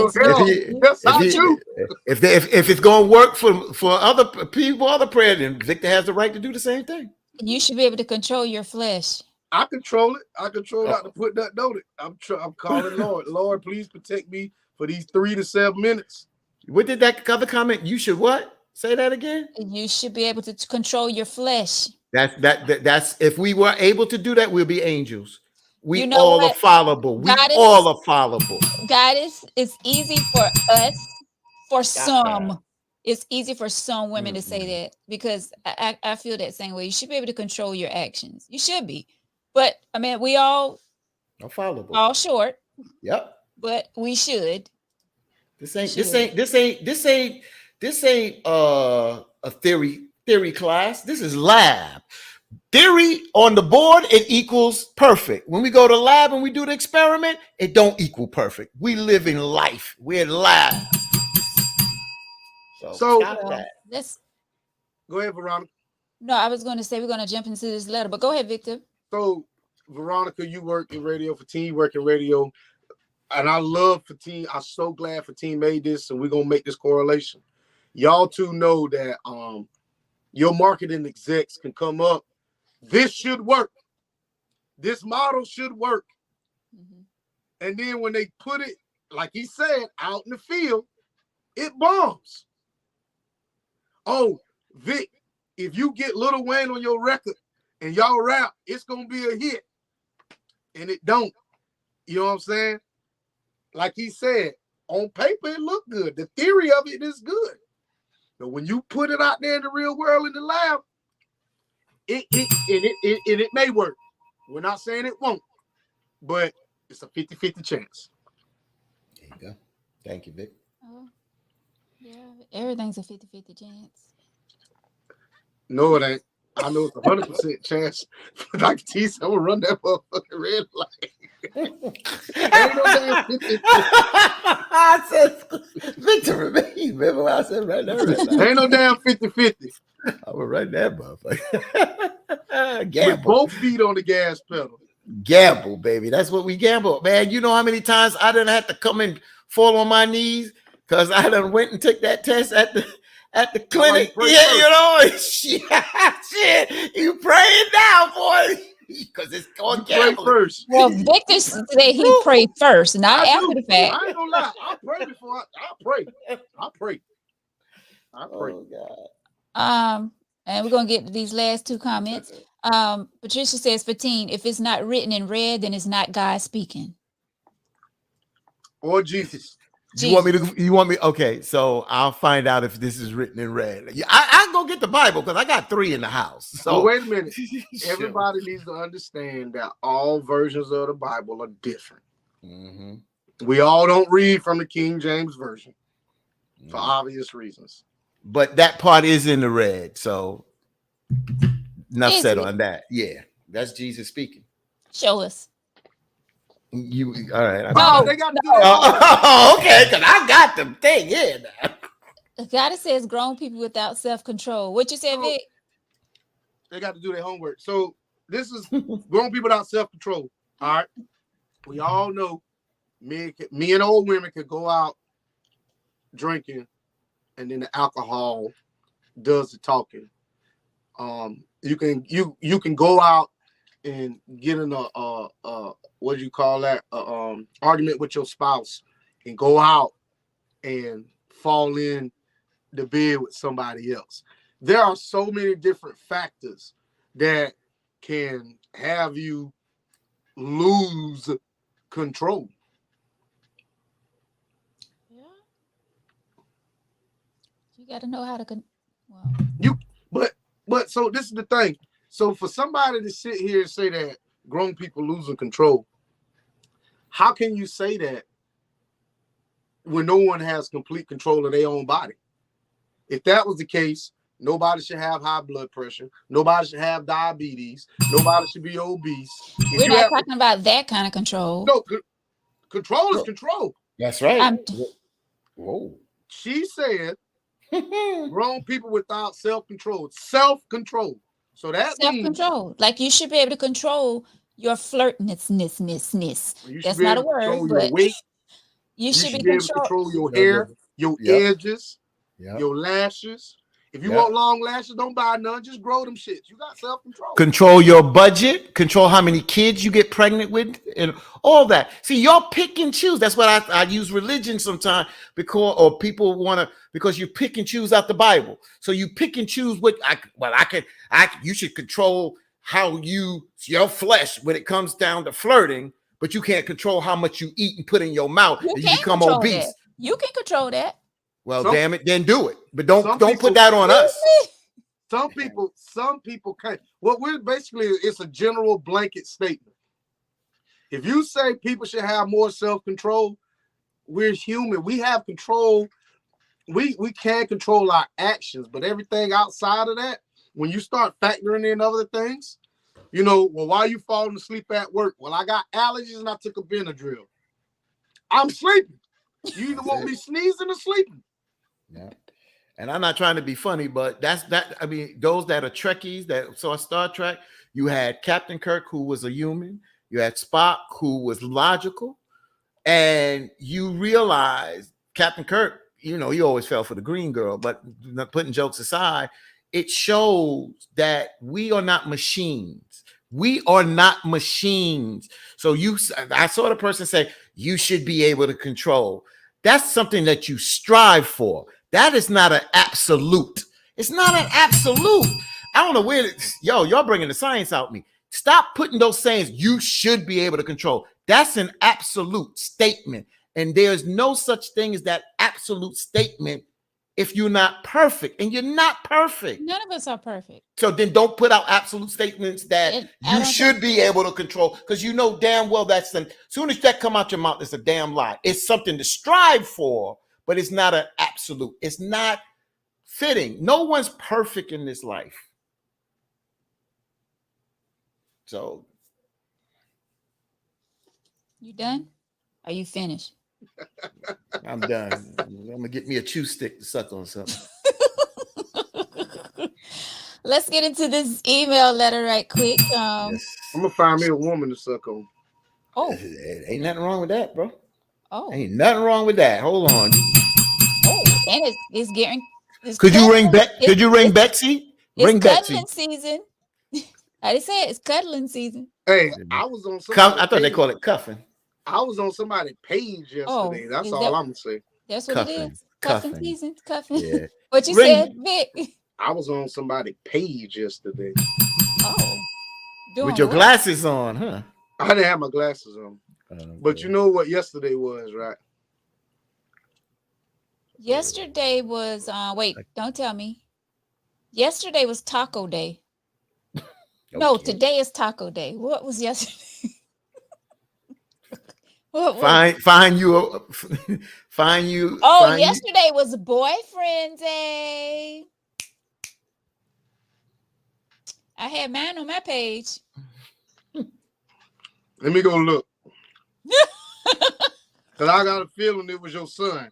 if it's gonna work for other people, other prayer, then Victor has the right to do the same thing. You should be able to control your flesh. I control it. I control not to put that note. I'm calling Lord. Lord, please protect me for these 3 to 7 minutes. What did that other comment? You should what? Say that again. You should be able to control your flesh. That's if we were able to do that, we'll be angels. We all are fallible. We all are fallible. God it's easy for us, for some. It's easy for some women to say that, because I feel that same way. You should be able to control your actions. You should be. But I mean, we all are fallible. All short. Yep. But we should. This ain't a theory class. This is lab. Theory on the board, it equals perfect. When we go to lab and we do the experiment, it don't equal perfect. We live in life. We're in lab. So let's go ahead, Veronica. No, I was going to say we're going to jump into this letter, but go ahead, Victor. So, Veronica, you work in radio, Fatine work in radio, and I love Fatine. I'm so glad Fatine made this, and we're gonna make this correlation. Y'all two know that your marketing execs can come up. This should work. This model should work. Mm-hmm. And then when they put it, like he said, out in the field, it bombs. Oh, Vic, if you get Lil Wayne on your record and y'all rap, it's gonna be a hit. And it don't. You know what I'm saying? Like he said, on paper it look good. The theory of it is good. But when you put it out there in the real world in the lab, it may work. We're not saying it won't, but it's a 50-50 chance. There you go. Thank you, Vic. Oh, yeah, everything's a 50-50 chance. No, it ain't. I know it's a 100% chance. Dr. T said, I'm gonna run that motherfucking red light. Ain't no damn 50-50. I said, Victor, remember what I said right there? Ain't no damn 50-50. I will run that motherfucker. With both feet on the gas pedal. Gamble, baby. That's what we gamble, man. You know how many times I didn't have to come and fall on my knees because I done went and took that test at the clinic. Yeah, you know, shit. You praying now, boy, because it's going to gamble first. Well, Victor said he prayed first, not after the fact. I ain't gonna lie. I pray before I pray. Oh God. And we're gonna get to these last two comments. Patricia says, Fatine, if it's not written in red, then it's not God speaking. Or Jesus. You want me? Okay, so I'll find out if this is written in red. I'll go get the Bible because I got 3 in the house. So well, wait a minute. Everybody needs to understand that all versions of the Bible are different. Mm-hmm. We all don't read from the King James Version for obvious reasons. But that part is in the red, so enough said on that. Yeah, that's Jesus speaking. Show us. You all right? They got to do that. Okay, because I got them thing here now. God says grown people without self-control. What you said, Vic? They got to do their homework. So this is grown people without self-control. All right. We all know me and old women could go out drinking, and then the alcohol does the talking. You can go out and get in a what do you call that? Argument with your spouse and go out and fall in the bed with somebody else. There are so many different factors that can have you lose control. Yeah. You got to know how to But so this is the thing. So for somebody to sit here and say that grown people losing control, how can you say that when no one has complete control of their own body? If that was the case, nobody should have high blood pressure. Nobody should have diabetes. Nobody should be obese. We're not talking about that kind of control. No, control is control. That's right. Whoa. She said grown people without self-control. Self-control. So that self-control. Means, like you should be able to control your flirtness. That's not a word, but you should be able to control your hair, your edges, your lashes. If you want long lashes, don't buy none. Just grow them shits. You got self-control. Control your budget. Control how many kids you get pregnant with, and all that. See, y'all pick and choose. That's what I use religion sometimes because people want to because you pick and choose out the Bible. So you pick and choose what you should control how your flesh when it comes down to flirting, but you can't control how much you eat and put in your mouth. You become obese. You can control that. Well, damn it, then do it. But don't put that on us. Some people can't. What we're basically, it's a general blanket statement. If you say people should have more self-control, we're human. We have control. We can control our actions, but everything outside of that, when you start factoring in other things, well, why are you falling asleep at work? Well, I got allergies and I took a Benadryl. I'm sleeping. You either want me sneezing or sleeping. Yeah. And I'm not trying to be funny, but that's that. I mean, those that are Trekkies that saw Star Trek, You had Captain Kirk, who was a human. You had Spock, who was logical. And you realize Captain Kirk, he always fell for the green girl, but not putting jokes aside, it shows that we are not machines. We are not machines. So I saw the person say, you should be able to control. That's something that you strive for. That is not an absolute. It's not an absolute. I don't know y'all bringing the science out me. Stop putting those sayings, you should be able to control. That's an absolute statement. And there's no such thing as that absolute statement if you're not perfect. And you're not perfect. None of us are perfect. So then don't put out absolute statements that you should be able to control, because you know damn well as soon as that come out your mouth, it's a damn lie. It's something to strive for, but it's not an absolute. It's not fitting. No one's perfect in this life. So, you done? Are you finished? I'm done. I'm gonna get me a chew stick to suck on something. Let's get into this email letter right quick. I'm gonna find me a woman to suck on. Oh, ain't nothing wrong with that, bro. Oh, ain't nothing wrong with that. Hold on. Oh, and it's getting. Could you ring Betsy? Ring Betsy. Cuddling season. I didn't say it's cuddling season. Hey, I was on. I thought they call it cuffing. I was on somebody's page yesterday. That's all I'm gonna say. That's what it is. Cuffing season. Cuffing. Yeah. What you said, Vic? I was on somebody's page yesterday. Oh. With your glasses on, huh? I didn't have my glasses on. But you know what yesterday was, right? Yesterday was wait, don't tell me. Yesterday was Taco Day. Okay. No, today is Taco Day. What was yesterday? Find you. Oh, yesterday was Boyfriend Day. I had mine on my page. Let me go look. Cause I got a feeling it was your son.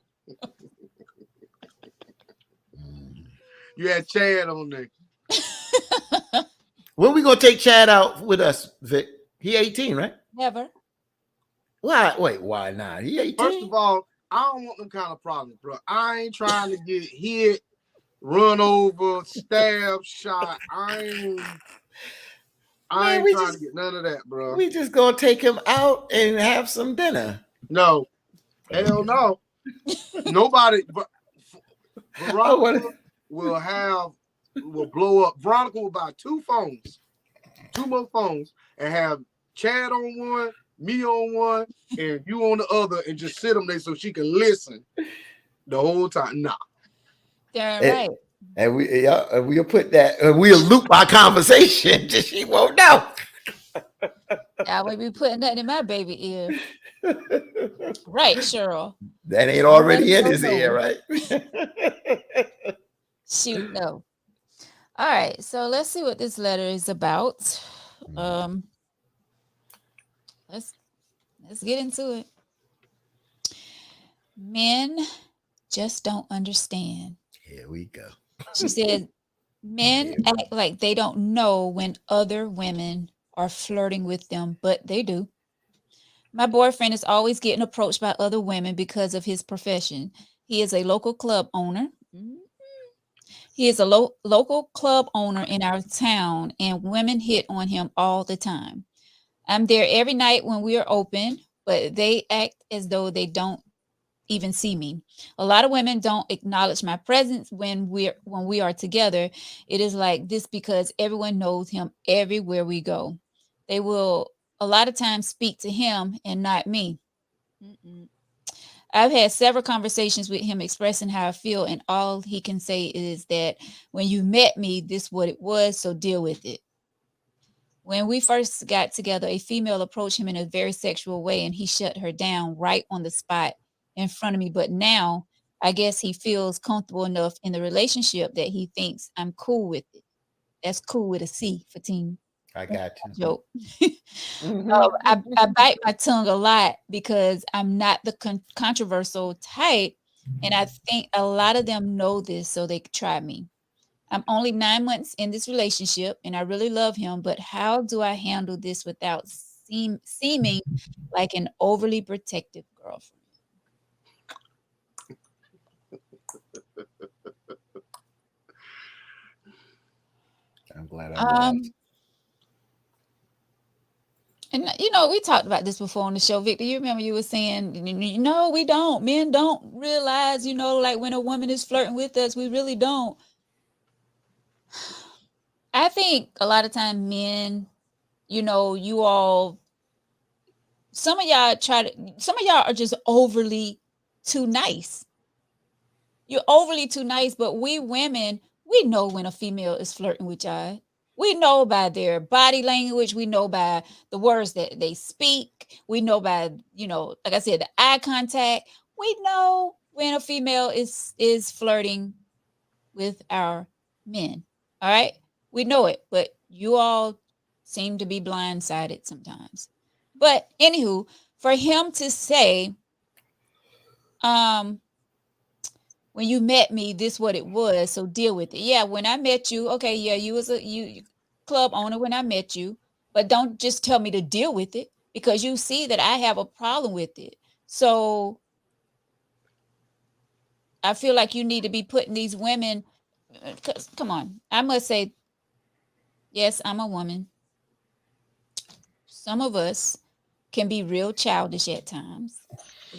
You had Chad on there. When we gonna take Chad out with us, Vic? He 18, right? Never. Why? Wait, why not? He 18. First of all, I don't want them kind of problems, bro. I ain't trying to get hit, run over, stab, shot. I ain't trying to get none of that, bro. We just gonna take him out and have some dinner. No. Hell no. Nobody but Veronica will blow up. Veronica will buy two more phones, and have Chad on one, me on one, and you on the other, and just sit them there so she can listen the whole time. Nah. Yeah, right. And we'll put that, we'll loop our conversation till she won't know. I would be putting that in my baby ear. Right, Cheryl. That ain't already in his ear, right? Shoot, no. All right, so let's see what this letter is about. Let's get into it. Men just don't understand. Here we go. She said, men act like they don't know when other women are flirting with them, but they do. My boyfriend is always getting approached by other women because of his profession. He is a local club owner. He is a local club owner in our town, and women hit on him all the time. I'm there every night when we are open, but they act as though they don't even see me. A lot of women don't acknowledge my presence when we are together. It is like this because everyone knows him everywhere we go. They will a lot of times speak to him and not me. I've had several conversations with him expressing how I feel, and all he can say is that when you met me, this is what it was, so deal with it. When we first got together, a female approached him in a very sexual way, and he shut her down right on the spot in front of me. But now I guess he feels comfortable enough in the relationship that he thinks I'm cool with it. That's cool with a C for team. I got you. Joke. I bite my tongue a lot because I'm not the controversial type, and I think a lot of them know this, so they try me. I'm only 9 months in this relationship and I really love him, but how do I handle this without seeming like an overly protective girlfriend? I'm glad I laughed. Um, and you know, we talked about this before on the show, Victor. You remember you were saying, no, we don't. Men don't realize, you know, like when a woman is flirting with us, we really don't. I think a lot of time men, you know, some of y'all some of y'all are just overly too nice. You're overly too nice, but we women, we know when a female is flirting with y'all. We know by their body language. We know by the words that they speak. We know by, you know, like I said, the eye contact. We know when a female is flirting with our men. All right? We know it, but you all seem to be blindsided sometimes. But anywho, for him to say, um, when you met me, this what it was, so deal with it. Yeah, when I met you, okay, yeah, you was a club owner when I met you, but don't just tell me to deal with it because you see that I have a problem with it. So I feel like you need to be putting these women, 'cause, come on, I must say, yes, I'm a woman. Some of us can be real childish at times.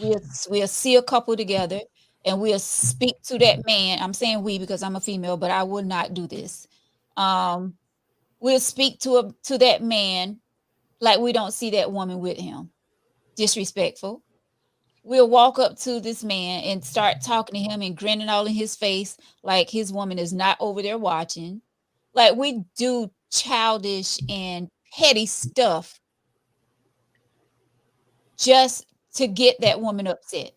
We'll see a couple together and we'll speak to that man. I'm saying we because I'm a female, but I would not do this. Um, we'll speak to that man like we don't see that woman with him. Disrespectful. We'll walk up to this man and start talking to him and grinning all in his face like his woman is not over there watching. Like we do childish and petty stuff just to get that woman upset,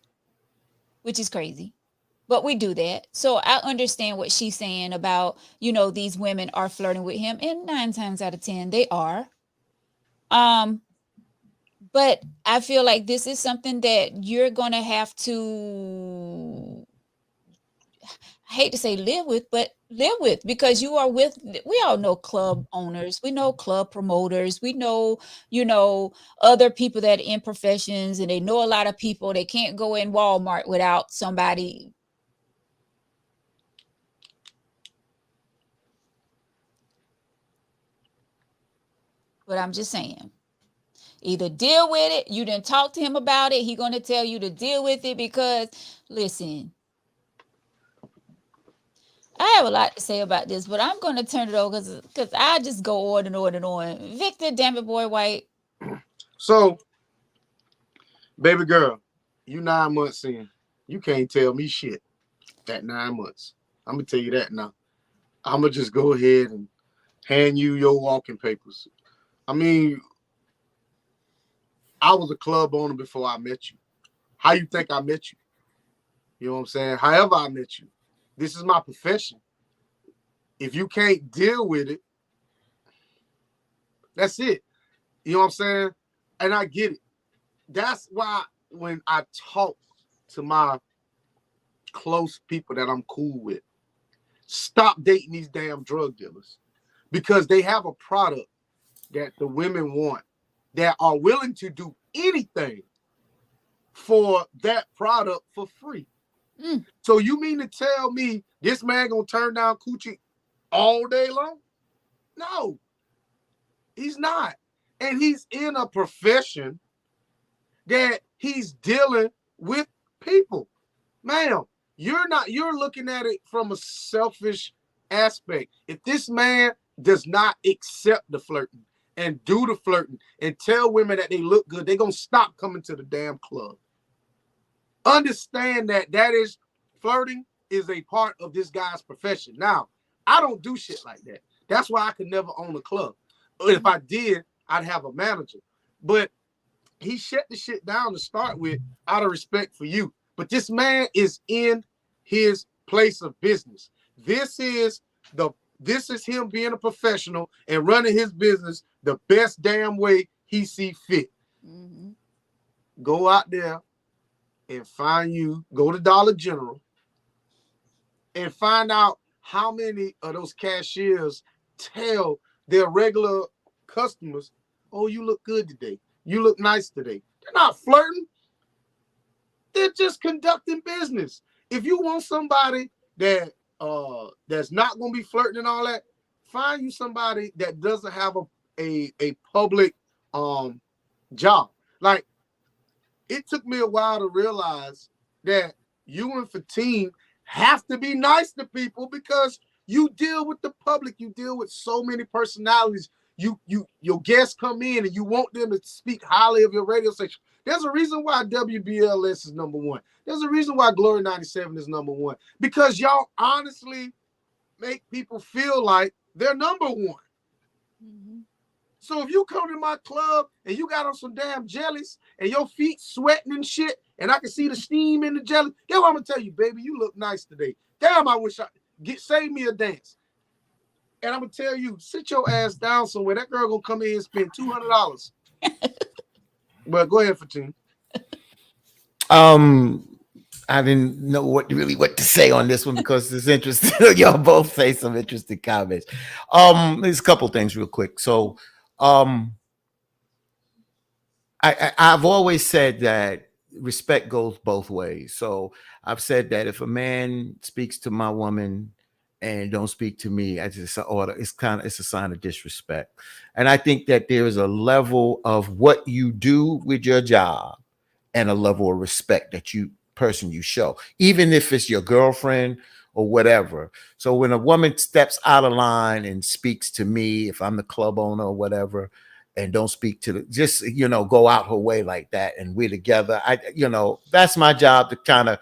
which is crazy. But we do that. So I understand what she's saying about, you know, these women are flirting with him, and 9 times out of 10, they are. Um, but I feel like this is something that you're gonna have to, I hate to say live with, but live with because you are with, we all know club owners, we know club promoters, we know, you know, other people that are in professions and they know a lot of people. They can't go in Walmart without somebody. But I'm just saying, either deal with it. You didn't talk to him about it. He gonna tell you to deal with it because listen, I have a lot to say about this, but I'm gonna turn it over because I just go on and on and on. Victor, damn it, boy, White. So, baby girl, you 9 months in. You can't tell me shit at 9 months. I'm gonna tell you that now. I'm gonna just go ahead and hand you your walking papers. I mean, I was a club owner before I met you. How you think I met you? You know what I'm saying? However I met you. This is my profession. If you can't deal with it, that's it. You know what I'm saying? And I get it. That's why when I talk to my close people that I'm cool with, stop dating these damn drug dealers because they have a product that the women want that are willing to do anything for that product for free. Mm. So you mean to tell me this man gonna turn down coochie all day long? No, he's not. And he's in a profession that he's dealing with people. Ma'am, you're looking at it from a selfish aspect. If this man does not accept the flirting and do the flirting and tell women that they look good, they're gonna stop coming to the damn club. Understand that is flirting is a part of this guy's profession. Now, I don't do shit like that. That's why I could never own a club. If I did, I'd have a manager. But he shut the shit down to start with out of respect for you. But this man is in his place of business. This is him being a professional and running his business the best damn way he see fit. Mm-hmm. Go out there and go to Dollar General and find out how many of those cashiers tell their regular customers, "Oh, you look good today. You look nice today." They're not flirting. They're just conducting business. If you want somebody that's not gonna be flirting and all that, find you somebody that doesn't have a public job. Like, it took me a while to realize that you and Fatine have to be nice to people because you deal with the public. You deal with so many personalities. Your guests come in and you want them to speak highly of your radio station. There's a reason why WBLS is number one. There's a reason why Glory 97 is number one. Because y'all honestly make people feel like they're number one. Mm-hmm. So if you come to my club and you got on some damn jellies and your feet sweating and shit, and I can see the steam in the jelly, guess what I'm gonna tell you, baby? You look nice today. Damn, I wish save me a dance. And I'm gonna tell you, sit your ass down somewhere. That girl gonna come in and spend $200. But go ahead, Fatine. I didn't know what to say on this one because it's interesting. Y'all both say some interesting comments. There's a couple things real quick. So, I've always said that respect goes both ways. So I've said that if a man speaks to my woman and don't speak to me, it's a sign of disrespect. And I think that there is a level of what you do with your job and a level of respect that you show, even if it's your girlfriend or whatever. So when a woman steps out of line and speaks to me, if I'm the club owner or whatever, and don't speak to just go out her way like that, and we're together, that's my job to kind of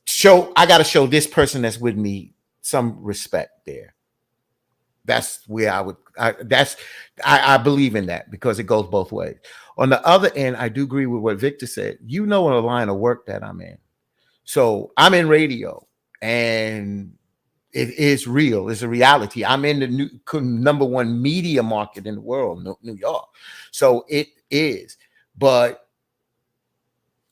show. I got to show this person that's with me some respect there. That's where I believe in that because it goes both ways. On the other end, I do agree with what Victor said. The line of work that I'm in. So I'm in radio, and it is real. It's a reality. I'm in the number one media market in the world, New York. So it is. But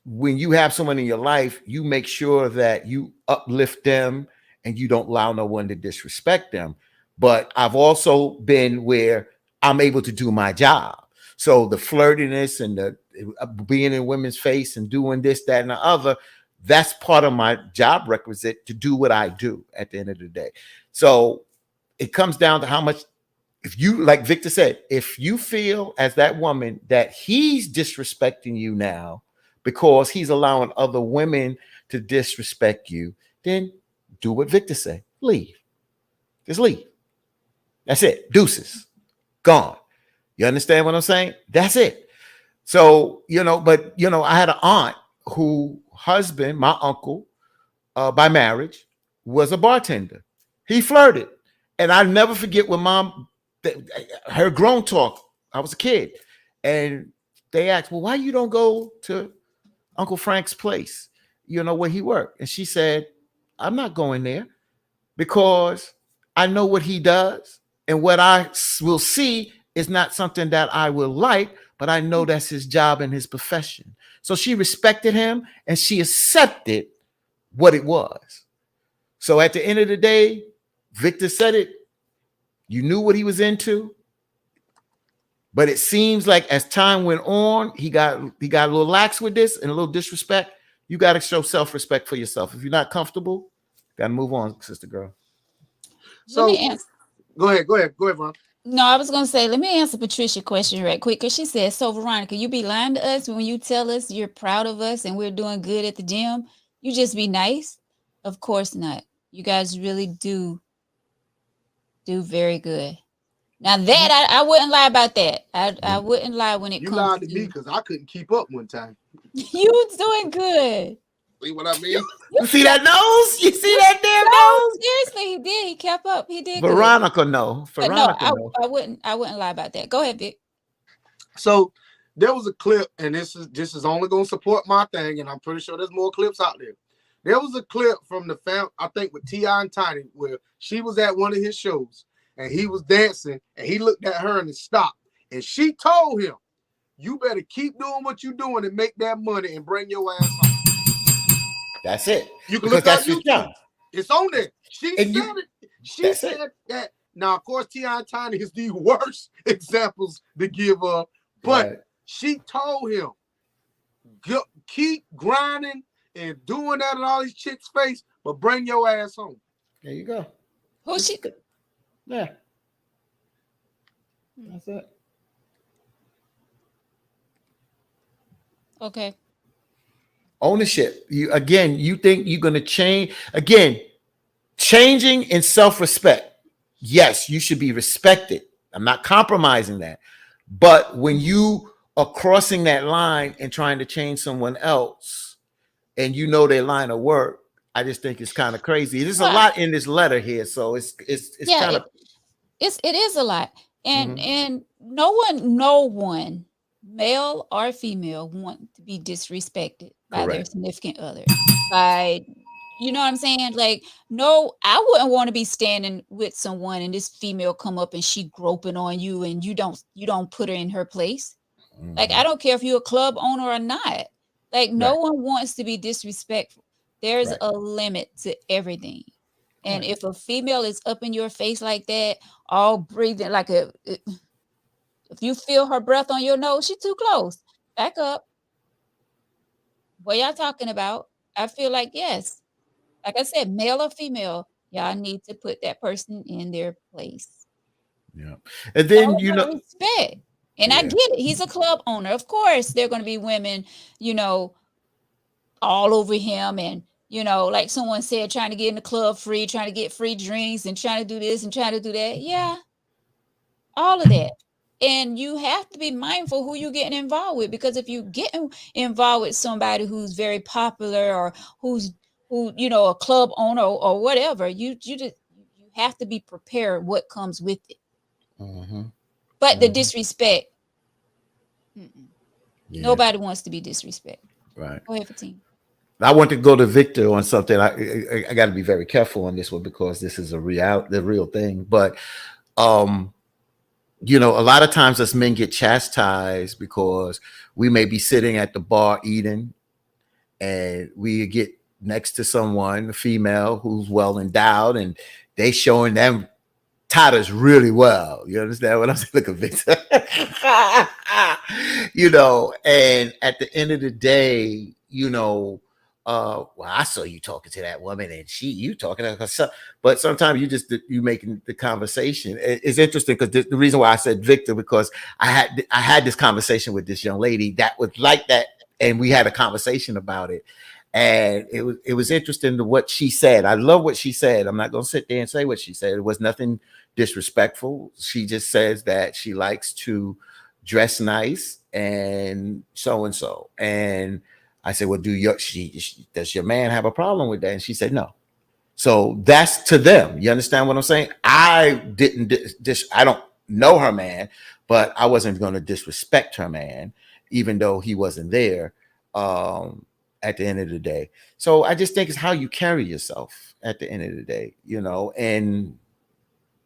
when you have someone in your life, you make sure that you uplift them and you don't allow no one to disrespect them. But I've also been where I'm able to do my job. So the flirtiness and the being in women's face and doing this, that, and the other, that's part of my job requisite to do what I do at the end of the day. So it comes down to how much, if you, like Victor said, if you feel as that woman that he's disrespecting you now because he's allowing other women to disrespect you, then do what Victor said. Leave. Just leave. That's it. Deuces. Gone. You understand what I'm saying? That's it. So, I had an aunt who husband, my uncle, by marriage, was a bartender. He flirted. And I never forget when mom, her grown talk, I was a kid. And they asked, well, why you don't go to Uncle Frank's place, where he worked? And she said, I'm not going there because I know what he does. And what I will see is not something that I will like, but I know that's his job and his profession. So she respected him and she accepted what it was. So at the end of the day, Victor said it. You knew what he was into. But it seems like as time went on, he got a little lax with this and a little disrespect. You got to show self-respect for yourself. If you're not comfortable, got to move on, sister girl. So go ahead, Ron. No, I was going to say, let me answer Patricia's question right quick. Because she said, so Veronica, you be lying to us when you tell us you're proud of us and we're doing good at the gym? You just be nice? Of course not. You guys really do very good. Now that I wouldn't lie about that. I wouldn't lie when it comes to you lied to me because I couldn't keep up one time. You was doing good. See what I mean? You see that nose? You see that damn nose? Seriously, he did. He kept up. He did. Veronica, no. Veronica, no. I wouldn't lie about that. Go ahead, Vic. So there was a clip, and this is only going to support my thing, and I'm pretty sure there's more clips out there. There was a clip from the family, I think, with T.I. and Tiny, where she was at one of his shows, and he was dancing, and he looked at her and stopped, and she told him, "You better keep doing what you're doing and make that money and bring your ass home." That's it. You can look at YouTube. It's on there. She And said it. She that's it. said that. Now, of course, T.I. Tiny is the worst examples to give up, but Right. she told him, keep grinding and doing that in all these chicks' face, but bring your ass home. There you go. Who It's she? good. Yeah, that's it. Okay. Ownership. You think you're gonna change again? Changing in self-respect. Yes, you should be respected. I'm not compromising that. But when you are crossing that line and trying to change someone else and you know their line of work, I just think it's kind of crazy. There's a Well, lot in this letter here, so it's yeah, kind of it is a lot, and mhm, no one, male or female, want to be disrespected by their correct. significant other. By you know what I'm saying? Like, no, I wouldn't want to be standing with someone and this female come up and she groping on you and you don't put her in her place. Like, I Mhm, don't care if you're a club owner or not. Like, no right, one wants to be disrespectful. There's right, a limit to everything. And right. if a female is up in your face like that, all breathing like if you feel her breath on your nose, she too close. Back up. What y'all talking about? I feel like yes. Like I said, male or female, y'all need to put that person in their place. Yeah. And Show then her respect. And I yeah. get it. He's a club owner. Of course, there are going to be women, you know, all over him and like someone said, trying to get in the club free, trying to get free drinks and trying to do this and trying to do that. Yeah, all of that. And you have to be mindful who you're getting involved with, because if you get involved with somebody who's very popular or who a club owner or whatever, you have to be prepared what comes with it. Mhm, But the mhm. disrespect, mm-mm. Yeah, Nobody wants to be disrespected. right. Go ahead, 15. I want to go to Victor on something. I got to be very careful on this one because this is the real thing. But um, a lot of times us men get chastised because we may be sitting at the bar eating, and we get next to someone, a female who's well endowed, and they showing them tatters really well. You understand what I'm saying? Look at Victor. And at the end of the day, well, I saw you talking to that woman and you talking to her. But sometimes you making the conversation. It's interesting because the reason why I said Victor, because I had this conversation with this young lady that was like that, and we had a conversation about it. And it was interesting to what she said. I love what she said. I'm not gonna sit there and say what she said. It was nothing disrespectful. She just says that she likes to dress nice and so and so. And I said, "Well, does your man have a problem with that?" And she said, "No." So that's to them. You understand what I'm saying? I didn't I don't know her man, but I wasn't going to disrespect her man, even though he wasn't there. At the end of the day, so I just think it's how you carry yourself. At the end of the day, and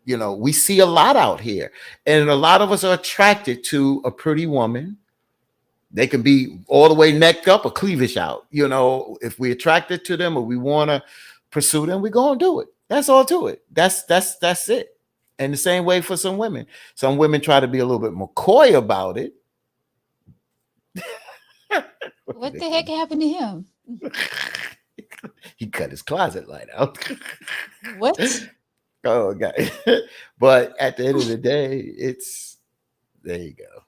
we see a lot out here, and a lot of us are attracted to a pretty woman. They can be all the way neck up or cleavage out. If we're attracted to them or we want to pursue them, we're gonna do it. That's all to it. That's it. And the same way for some women. Some women try to be a little bit more coy about it. What the heck happened to him? He cut his closet light out. What? Oh, okay. But at the end of the day, it's there you go.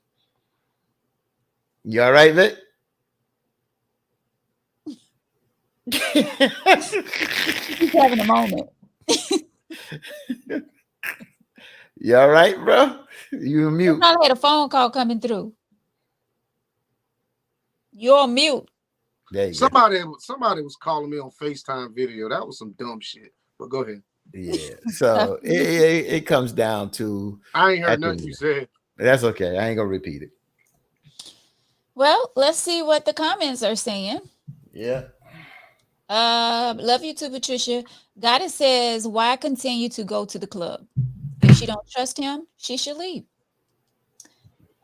You all right, Vic? He's having a moment. You all right, bro? You You mute. probably had a phone call coming through. You're on mute. There you go. Somebody was calling me on FaceTime video. That was some dumb shit. But go ahead. Yeah. So it comes down to I ain't heard at the nothing you end. said. That's okay. I ain't gonna repeat it. Well, let's see what the comments are saying. Yeah. Love you too, Patricia. Goddess says, why continue to go to the club? If she don't trust him, she should leave.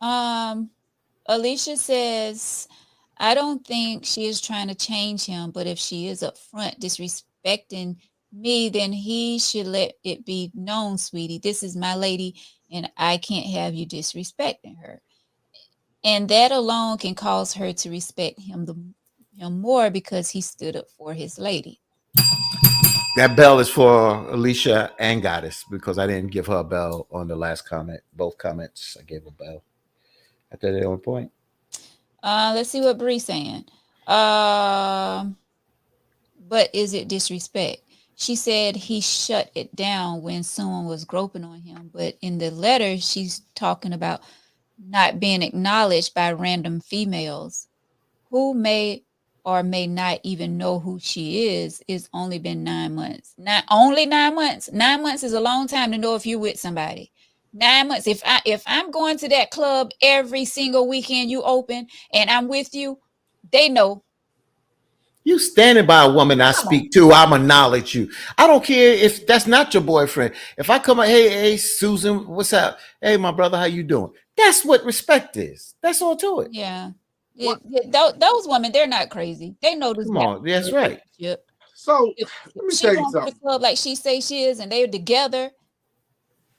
Um, Alicia says, I don't think she is trying to change him, but if she is upfront disrespecting me, then he should let it be known, sweetie, this is my lady, and I can't have you disrespecting her. And that alone can cause her to respect him more because he stood up for his lady. That bell is for Alicia and Goddess because I didn't give her a bell on the last comment. Both comments, I gave a bell. I thought they on point. Let's see what Bree's saying. Um, but is it disrespect? She said he shut it down when someone was groping on him, but in the letter, she's talking about not being acknowledged by random females who may or may not even know who she is. It's only been 9 months. Not only 9 months. 9 months is a long time to know if you're with somebody. 9 months. If I'm going to that club every single weekend you open and I'm with you, they know. You standing by a woman I Come on. speak to, I'm acknowledge you. I don't care if that's not your boyfriend. If I come up, hey, Susan, what's up? Hey, my brother, how you doing? That's what respect is. That's all to it. Yeah. What? Those women, they're not crazy. They know this Come guy on, in a that's right. relationship. So If let me she tell you going to the something. club like she say she is and they're together,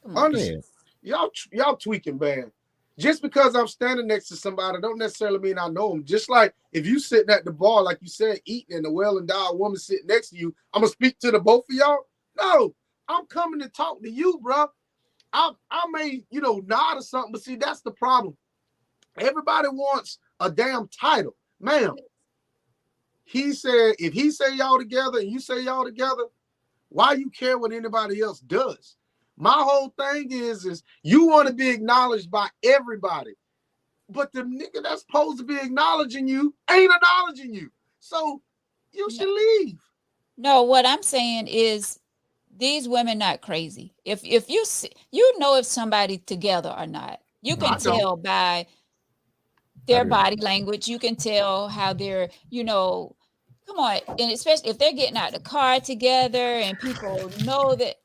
come on. Honestly, Yeah. y'all tweaking bad. Just because I'm standing next to somebody don't necessarily mean I know them. Just like if you sitting at the bar, like you said, eating, and a well-endowed woman sitting next to you, I'm gonna speak to the both of y'all. No, I'm coming to talk to you, bro. I may, nod or something, but see, that's the problem. Everybody wants a damn title, ma'am. He said, if he say y'all together and you say y'all together, why you care what anybody else does? My whole thing is you want to be acknowledged by everybody, but the nigga that's supposed to be acknowledging you ain't acknowledging you. So you should leave. No, what I'm saying is these women not crazy. If you see, you know if somebody together or not. You No, can I don't. tell by I their do. body language. You can tell how they're, come on, and especially if they're getting out the car together and people know that.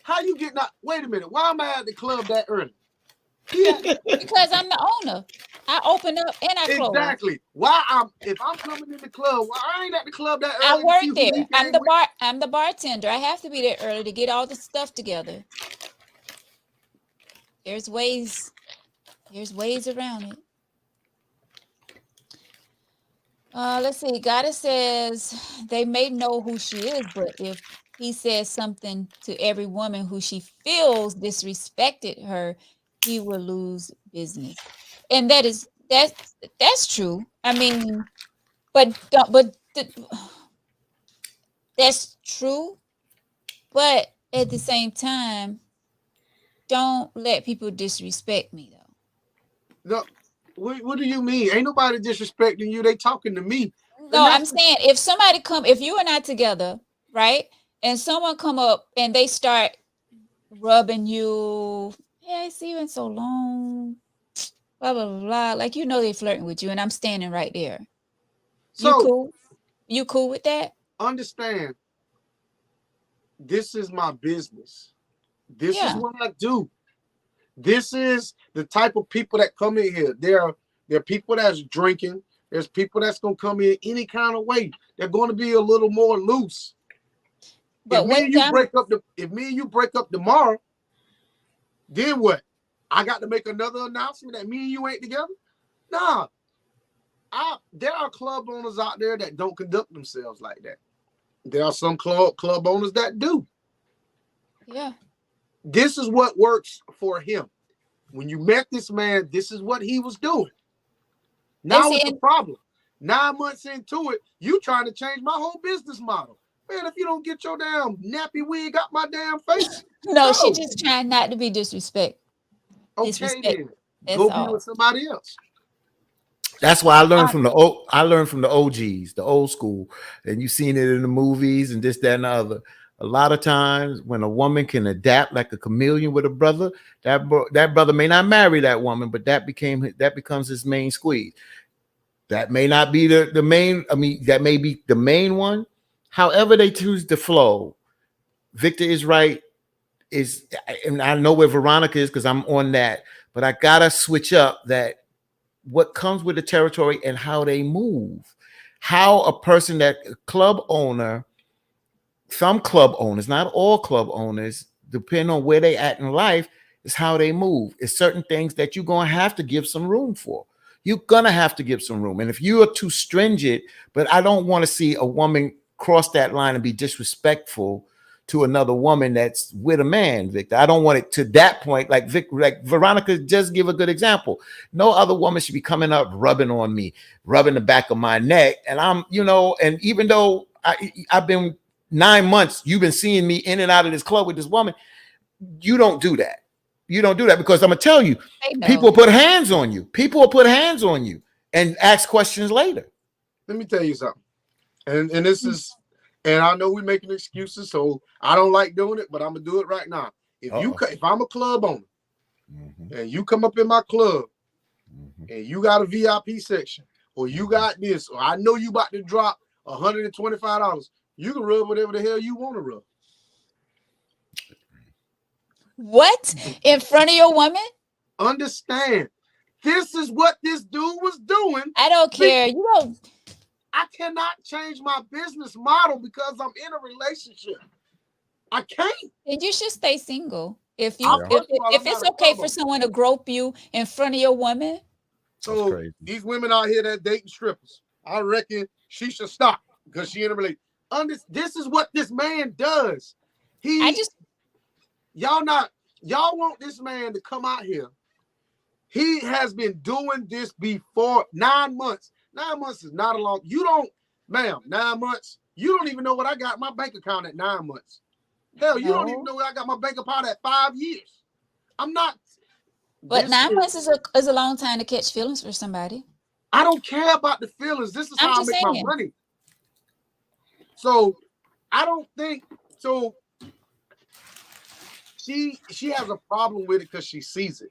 How you getting out? Wait a minute. Why am I at the club that early? He at Because I'm the owner. I open up and I close. exactly. Why if I'm coming in the club, why I ain't at the club that I early to work see who he there. came with? I'm the bartender. I have to be there early to get all the stuff together. There's ways there's ways around it. Let's see. Goddess says they may know who she is, but if he says something to every woman who she feels disrespected her, he will lose business. And that's true. I mean, that's true. But at the same time, don't let people disrespect me though. No, what do you mean? Ain't nobody disrespecting you. They talking to me, and No, that's I'm saying if you and I together, right? And someone come up and they start rubbing you. Hey, I see you in so long. Blah blah blah. Blah. Like they flirting with you, and I'm standing right there. You so. cool? You cool with that? Understand, this is my business. This is Yeah. what I do. This is the type of people that come in here. There are people that's drinking. There's people that's gonna come in any kind of way. They're going to be a little more loose. But what I'm If me and you break up tomorrow, then what? I got to make another announcement that me and you ain't together? Nah. There are club owners out there that don't conduct themselves like that. There are some club owners that do. yeah. This is what works for him. When you met this man, this is what he was doing. And Now see, it's a problem. 9 months into it, you trying to change my whole business model. Man, if you don't get your damn nappy wig out my damn face, no, she no. just trying not to be Okay disrespect. then. That's Go be all. with somebody else. That's why I, I learned from the OGs, the old school, and you seen it in the movies and this, that, and the other. A lot of times, when a woman can adapt like a chameleon with a brother, that brother may not marry that woman, but that becomes his main squeeze. That may not be the main. I mean, that may be the main one. However, they choose to flow. Victor is right. And I know where Veronica is because I'm on that, but I gotta switch up that what comes with the territory and how they move. How a person that club owner some club owners, not all club owners, depending on where they at in life, is how they move. It's certain things that you're gonna have to give some room for. You're gonna have to give some room. And if you are too stringent, but I don't want to see a woman cross that line and be disrespectful to another woman that's with a man, Victor. I don't want it to that point. Like like Veronica just give a good example. No other woman should be coming up rubbing on me, rubbing the back of my neck. And I'm, and even though I've been 9 months, you've been seeing me in and out of this club with this woman. You don't do that. You don't do that because I'm gonna tell you, people will put hands on you. People will put hands on you and ask questions later. Let me tell you something. And this is, and I know we're making excuses, so I don't like doing it, but I'm gonna do it right now. If I'm a club owner and you come up in my club and you got a VIP section, or you got this, or I know you about to drop $125, you can rub whatever the hell you want to rub. What? In front of your woman? Understand. This is what this dude was doing. I don't care. I cannot change my business model because I'm in a relationship. I can't. And you should stay single. If it's okay for someone to grope you in front of your woman. So these women out here that dating strippers, I reckon she should stop because she in a relationship. This is what this man does. Y'all want this man to come out here. He has been doing this before 9 months. 9 months is not a long. 9 months. You don't even know what I got in my bank account at 9 months. Hell, you don't even know what I got my bank account at 5 years. I'm not. But 9 months is a long time to catch feelings for somebody. I don't care about the feelings. This is how I make my money. So I don't think so. She has a problem with it because she sees it.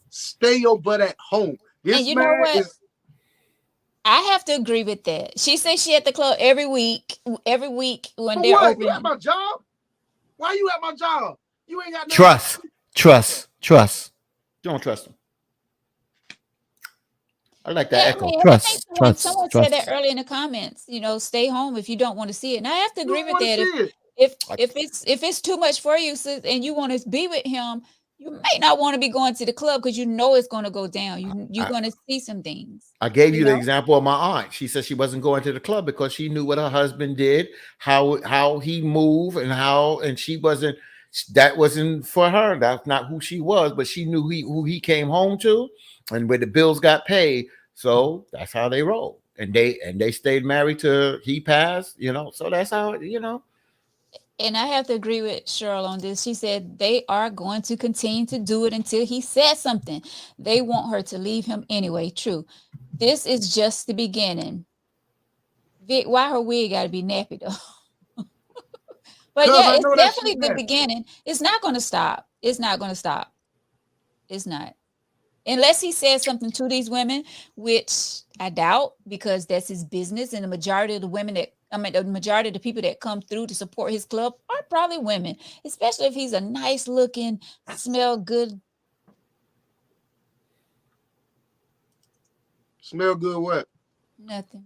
Stay your butt at home. And you know what? I have to agree with that. She says she at the club every week when they're open. You at my job? Why you at my job? You ain't got no trust. You don't trust him. I like that echo. Trust. Someone said that earlier in the comments. Stay home if you don't want to see it. And I have to agree with that. If it's too much for you, sis, and you want to be with him, you may not want to be going to the club because you know it's going to go down. You're going to see some things. I gave you the example of my aunt. She said she wasn't going to the club because she knew what her husband did, how he moved, and she wasn't. That wasn't for her. That's not who she was. But she knew who he came home to, and where the bills got paid. So that's how they rolled, and they stayed married till he passed. So that's how . And I have to agree with Cheryl on this. She said they are going to continue to do it until he says something. They want her to leave him anyway. True. This is just the beginning. Vic, why her wig got to be nappy though? But yeah, it's definitely the beginning. It's not going to stop. It's not going to stop. It's not. Unless he says something to these women, which I doubt, because that's his business. And the majority of the people that come through to support his club are probably women, especially if he's a nice looking, smell good. Smell good what? Nothing.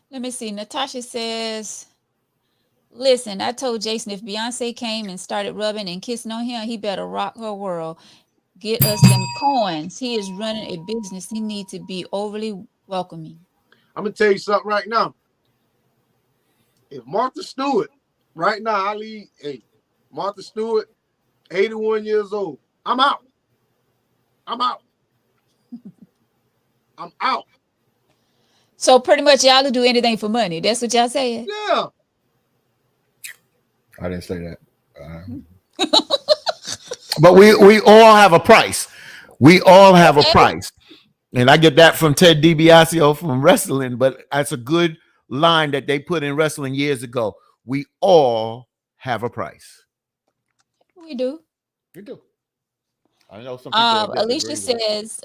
Let me see. Natasha says, listen, I told Jason if Beyonce came and started rubbing and kissing on him, he better rock her world. Get us them coins. He is running a business. He needs to be overly welcoming. I'm going to tell you something right now. If Martha Stewart, right now, Martha Stewart, 81 years old. I'm out. So pretty much y'all will do anything for money. That's what y'all saying? Yeah. I didn't say that. But we all have a price. We all have a price. And I get that from Ted DiBiasio from wrestling, but that's a good line that they put in wrestling years ago. We all have a price. We do. We do. I know some people. Alicia says,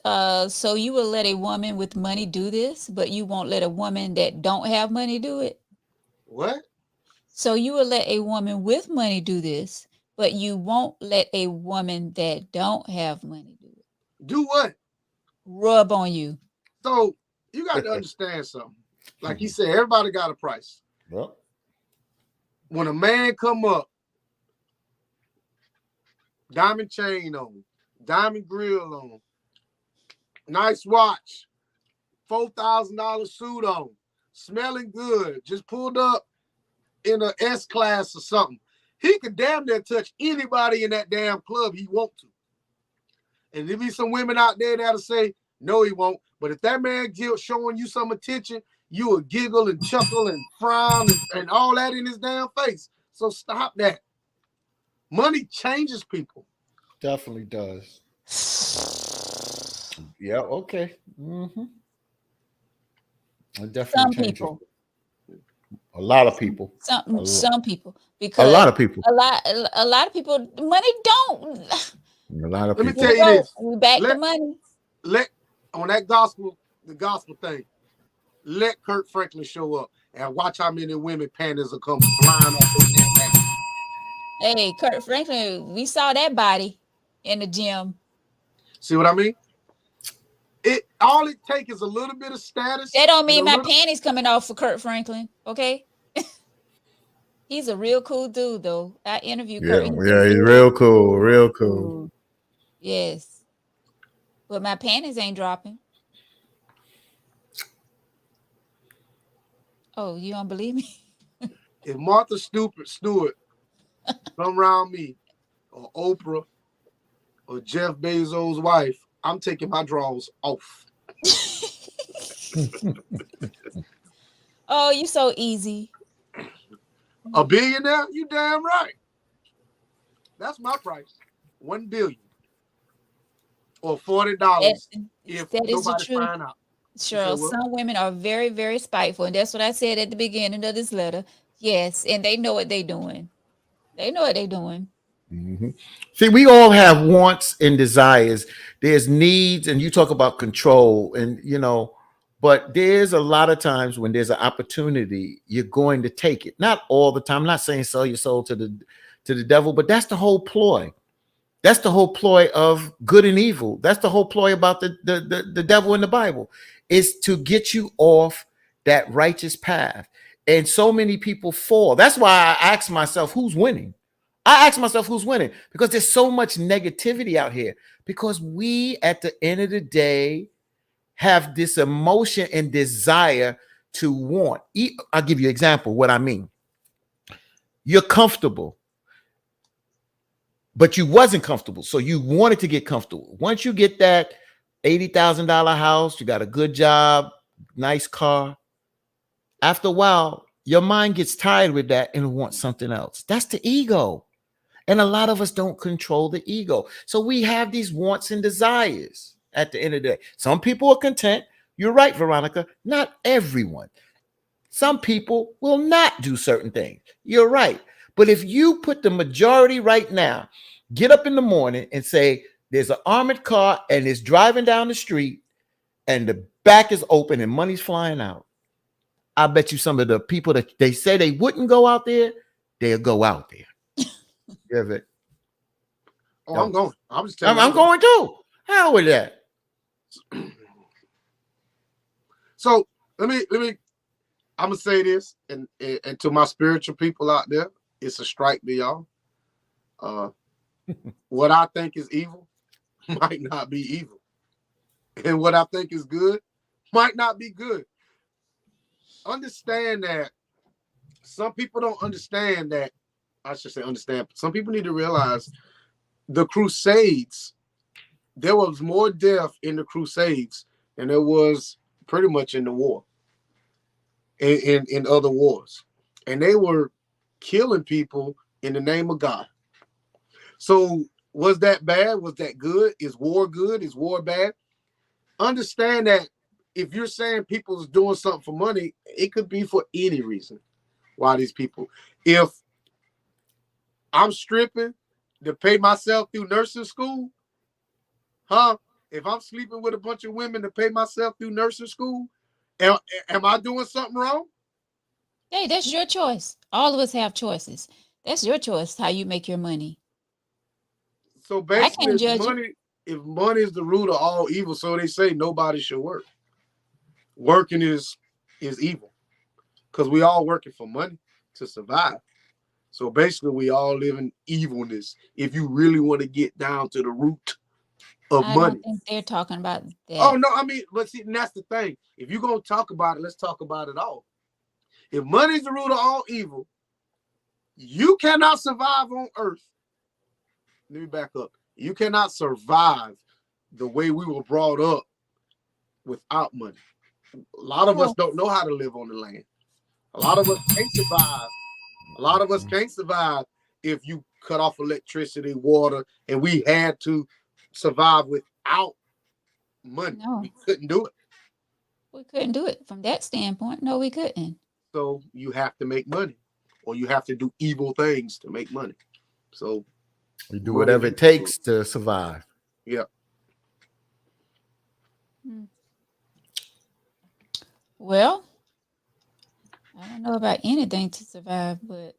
so you will let a woman with money do this, but you won't let a woman that don't have money do it? What? So you will let a woman with money do this, but you won't let a woman that don't have money do it. Do what? Rub on you. So You got to understand something. Like he said, everybody got a price. Well, When a man come up, diamond chain on, diamond grill on, nice watch, $4,000 suit on, smelling good, just pulled up in a S-Class or something. He could damn near touch anybody in that damn club he want to. And there be some women out there that'll say, no, he won't. But if that man showing you some attention, you will giggle and chuckle and frown and all that in his damn face. So stop that. Money changes people. definitely does. Yeah, okay. It definitely Some changes. people. A lot of people. Some people. Because A lot of people. a lot of people, money don't. A lot of Let me people. tell you this. We back the money. Let on that gospel, the gospel thing, let Kurt Franklin show up and watch how many women panties will come flying off those damn ass. Hey, Kurt Franklin, we saw that body in the gym. See what I mean? All it takes is a little bit of status. That don't mean and a my little- panties coming off for Kurt Franklin, okay? He's a real cool dude, though. I interviewed Kurt. Yeah, he's real cool, real cool. Yes. But my panties ain't dropping. Oh, you don't believe me? If Martha Stewart come around me, or Oprah, or Jeff Bezos' wife, I'm taking my drawers off. Oh, you so easy. A billionaire? You damn right. That's my price. $1 billion. Or $40 if That is the nobody truth. find out. Cheryl, some women are very, very spiteful. And that's what I said at the beginning of this letter. Yes, and they know what they're doing. They know what they're doing. See, we all have wants and desires. There's needs, and you talk about control, and but there's a lot of times when there's an opportunity, you're going to take it. Not all the time. I'm not saying sell your soul to the devil, but that's the whole ploy. That's the whole ploy of good and evil. That's the whole ploy about the devil in the Bible, is to get you off that righteous path. And so many people fall. That's why I ask myself, who's winning? I ask myself who's winning, because there's so much negativity out here, because we at the end of the day have this emotion and desire to want. I'll give you an example what I mean. You're comfortable, but you wasn't comfortable, so you wanted to get comfortable. Once you get that $80,000 house, you got a good job, nice car, after a while your mind gets tired with that and wants something else. That's the ego. And a lot of us don't control the ego. So we have these wants and desires at the end of the day. Some people are content. You're right, Veronica. Not everyone. Some people will not do certain things. You're right. But if you put the majority right now, get up in the morning and say, there's an armored car and it's driving down the street and the back is open and money's flying out, I bet you some of the people that they say they wouldn't go out there, they'll go out there. Yeah, Vic. Oh, I'm going. I'm just telling you. I'm going too. How with that? So let me. I'm gonna say this, and to my spiritual people out there, it's a strike to y'all. What I think is evil might not be evil, and what I think is good might not be good. Understand that some people don't understand that. I should say understand. Some people need to realize the Crusades, there was more death in the Crusades than there was pretty much in the war, in other wars. And they were killing people in the name of God. So was that bad? Was that good? Is war good? Is war bad? Understand that if you're saying people's doing something for money, it could be for any reason. Why these people? If I'm stripping to pay myself through nursing school, if I'm sleeping with a bunch of women to pay myself through nursing school, am I doing something wrong? Hey, that's your choice. All of us have choices. That's your choice, how you make your money. So basically, if money is the root of all evil, so they say nobody should work. working is evil because we all working for money to survive. So basically, we all live in evilness. If you really want to get down to the root of I don't money. think they're talking about Oh that. no, I mean, but see, and that's the thing. If you're gonna talk about it, let's talk about it all. If money is the root of all evil, you cannot survive on earth. Let me back up. You cannot survive the way we were brought up without money. A lot of us don't know how to live on the land. A lot of us can't survive. A lot of us can't survive if you cut off electricity, water, and we had to survive without money. No. We couldn't do it. We couldn't do it from that standpoint. No, we couldn't. So you have to make money, or you have to do evil things to make money. So we do whatever it takes to survive. Yeah. Well, I don't know about anything to survive, but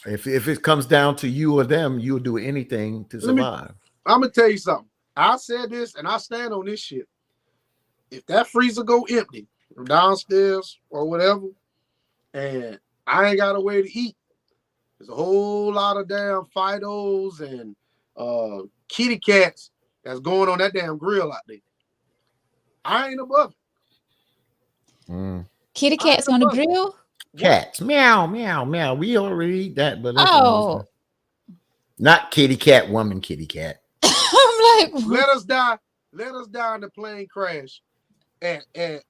if it comes down to you or them, you'll do anything to survive. I'm gonna tell you something. I said this and I stand on this shit. If that freezer go empty from downstairs or whatever, and I ain't got a way to eat, there's a whole lot of damn Fidos and kitty cats that's going on that damn grill out there. I ain't above it. Kitty cats on the grill? Cats, meow, meow, meow. We already eat that, but not kitty cat, woman, kitty cat. I'm like, let us die in the plane crash, and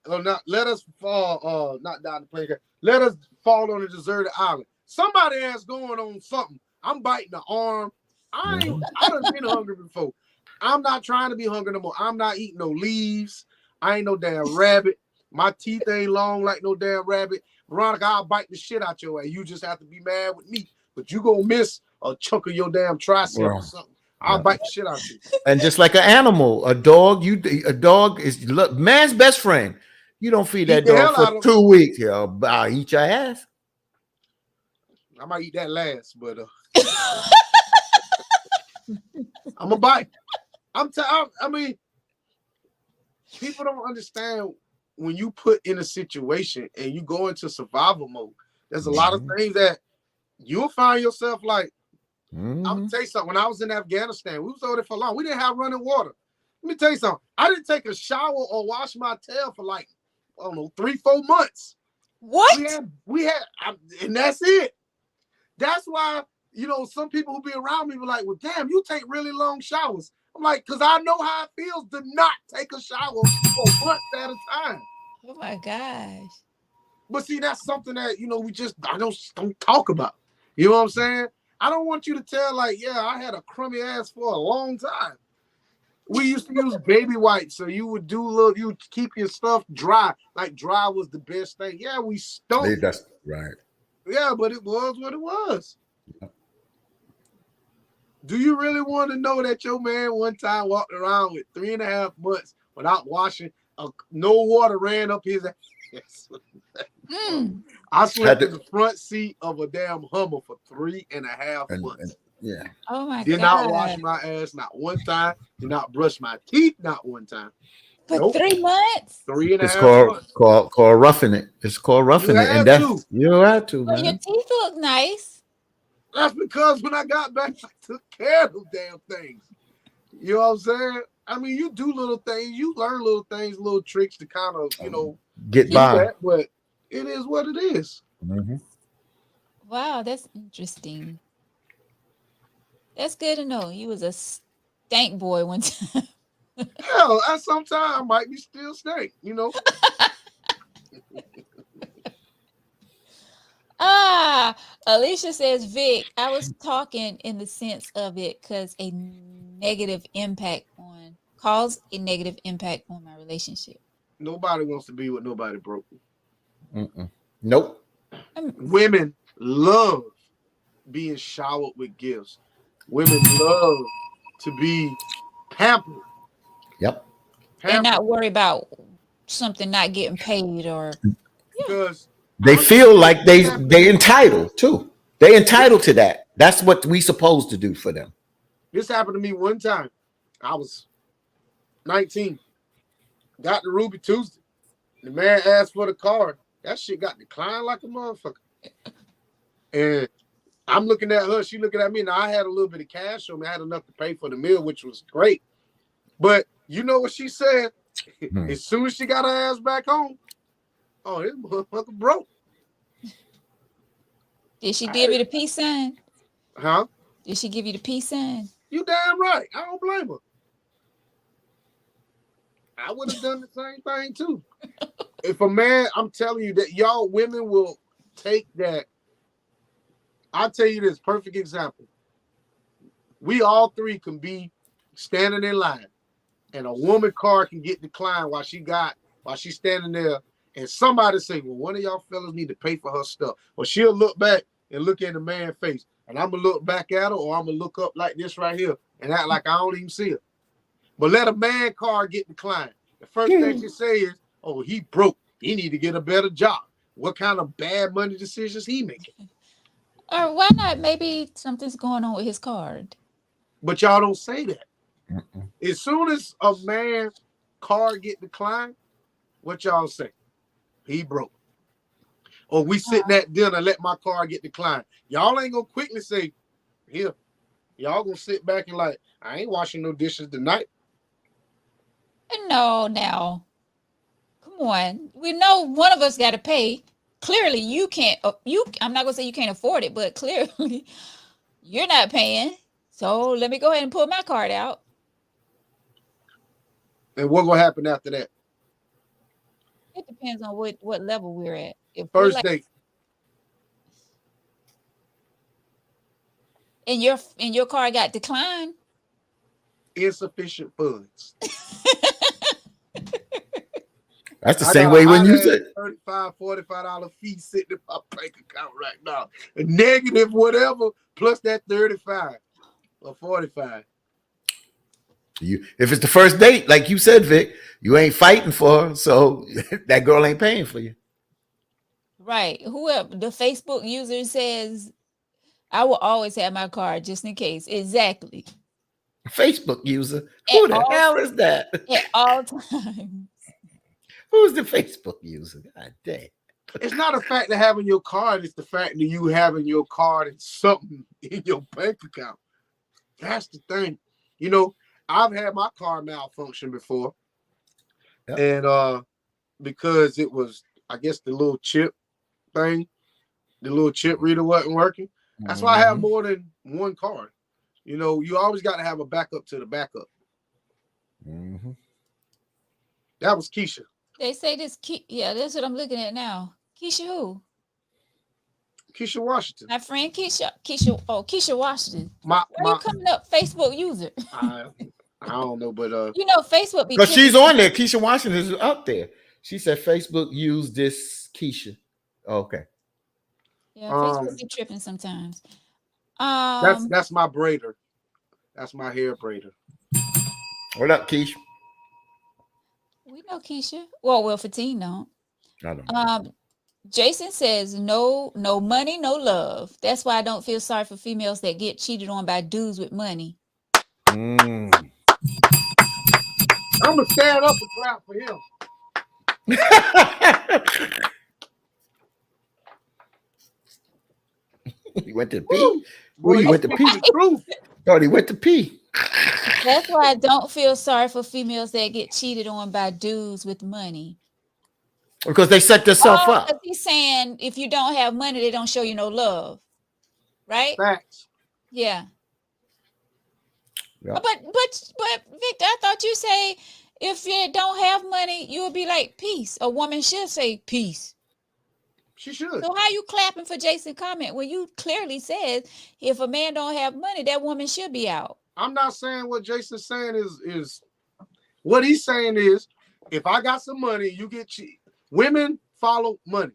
not let us fall. Not die in the plane crash. Let us fall on a deserted island. Somebody has going on something. I'm biting the arm. I done been hungry before. I'm not trying to be hungry no more. I'm not eating no leaves. I ain't no damn rabbit. My teeth ain't long like no damn rabbit. Veronica, I'll bite the shit out your ass. You just have to be mad with me. But you gonna miss a chunk of your damn tricep or something. I'll bite the shit out of you. And just like an animal, a dog is man's best friend. You don't feed that dog for 2 weeks. I'll eat your ass. I might eat that last, but I'm a bite. I mean, people don't understand when you put in a situation and you go into survival mode. There's a lot of things that you'll find yourself like. I'm gonna tell you something. When I was in Afghanistan, we was over there for long. We didn't have running water. Let me tell you something. I didn't take a shower or wash my tail for like, I don't know, 3-4 months. What? We had, and that's it. That's why, some people who be around me were like, well, damn, you take really long showers. I'm like, because I know how it feels to not take a shower for months at a time. Oh my gosh. But see, that's something that, I don't talk about. You know what I'm saying? I don't want you to tell like, yeah, I had a crummy ass for a long time. We used to use baby wipes, so you would you keep your stuff dry. Like dry was the best thing. Yeah, we stunk. That's right. Yeah, but it was what it was. Yeah. Do you really want to know that your man one time walked around with 3.5 months without washing? No water ran up his ass. I slept in the front seat of a damn Hummer for 3.5 months. Yeah. Oh my god. Did not wash my ass not one time. Did not brush my teeth not one time. For 3 months? 3.5 months. Called roughing it. It's called roughing it. And that's you had to, man. Your teeth look nice. That's because when I got back, I took care of those damn things. You know what I'm saying? I mean, you do little things, you learn little things, little tricks to kind of, get by. But it is what it is. Mm-hmm. Wow, that's interesting. That's good to know. You was a stank boy one time. Hell, sometimes I might be still stank, Alicia says, Vic, I was talking in the sense of it because caused a negative impact on my relationship. Nobody wants to be with nobody broken. Nope. Women love being showered with gifts. Women love to be pampered. Yep. And not worry about something not getting paid or because they feel like they entitled too. They entitled to that. That's what we supposed to do for them. This happened to me one time. I was 19. Got the Ruby Tuesday. The man asked for the card. That shit got declined like a motherfucker. And I'm looking at her. She looking at me. Now, I had a little bit of cash on me. I had enough to pay for the meal, which was great. But you know what she said? As soon as she got her ass back home, oh, this motherfucker broke. Did she give you the peace sign? Huh? Did she give you the peace sign? You damn right. I don't blame her. I would have done the same thing too. If a man, I'm telling you that y'all women will take that. I'll tell you this perfect example. We all three can be standing in line, and a woman car can get declined while she's standing there, and somebody say, well, one of y'all fellas need to pay for her stuff. Or she'll look back and look at the man's face, and I'm gonna look back at her, or I'm gonna look up like this right here and act like I don't even see her. But let a man car get declined. The first thing she say is, oh, he broke. He need to get a better job. What kind of bad money decisions he making? Or why not? Maybe something's going on with his card. But y'all don't say that. As soon as a man car get declined, what y'all say? He broke. Or we sitting at dinner, let my car get declined. Y'all ain't gonna quickly say, here. Y'all gonna sit back and like, I ain't washing no dishes tonight. No, now. Come on. We know one of us got to pay. Clearly, you can't. I'm not gonna say you can't afford it, but clearly, you're not paying. So let me go ahead and pull my card out. And what gonna happen after that? It depends on what level we're at. If First date. And your card got declined. Insufficient funds. That's the same way when you said $35, $45 fee sitting in my bank account right now. A negative whatever plus that 35 or 45. If it's the first date, like you said, Vic, you ain't fighting for her, so that girl ain't paying for you. Right. Whoever the Facebook user says, I will always have my card just in case. Exactly. Facebook user. Who the hell is that? At all times. Who's the Facebook user? God damn. It's not a fact of having your card, it's the fact that you having your card and something in your bank account. That's the thing. You know, I've had my card malfunction before. Yep. And because it was, I guess, the little chip thing, the little chip reader wasn't working. That's why I have more than one card. You know, you always got to have a backup to the backup. That was Keisha. They say this. Yeah, that's what I'm looking at now. Keisha who? Keisha Washington. My friend Keisha. Keisha Washington. Why you coming up? Facebook user. I don't know, but you know, Facebook because she's on there. Keisha Washington is up there. She said Facebook used this Keisha. Oh, okay. Yeah, Facebook be tripping sometimes. That's my braider. That's my hair braider. What up, Keisha? We know Keisha. Well, Fatine don't. I don't know. Jason says no money, no love. That's why I don't feel sorry for females that get cheated on by dudes with money. I'm gonna stand up and clap for him. He went to pee. Boy, he went to pee. Thought he went to pee. That's why I don't feel sorry for females that get cheated on by dudes with money. Because they set themselves up. Because he's saying if you don't have money, they don't show you no love. Right? Facts. Yeah. Yep. But Victor, I thought you say if you don't have money, you would be like peace. A woman should say peace. She should. So how you clapping for Jason's comment when you clearly said if a man don't have money, that woman should be out? I'm not saying what Jason's saying is what he's saying is if I got some money, you get cheated. Women follow money.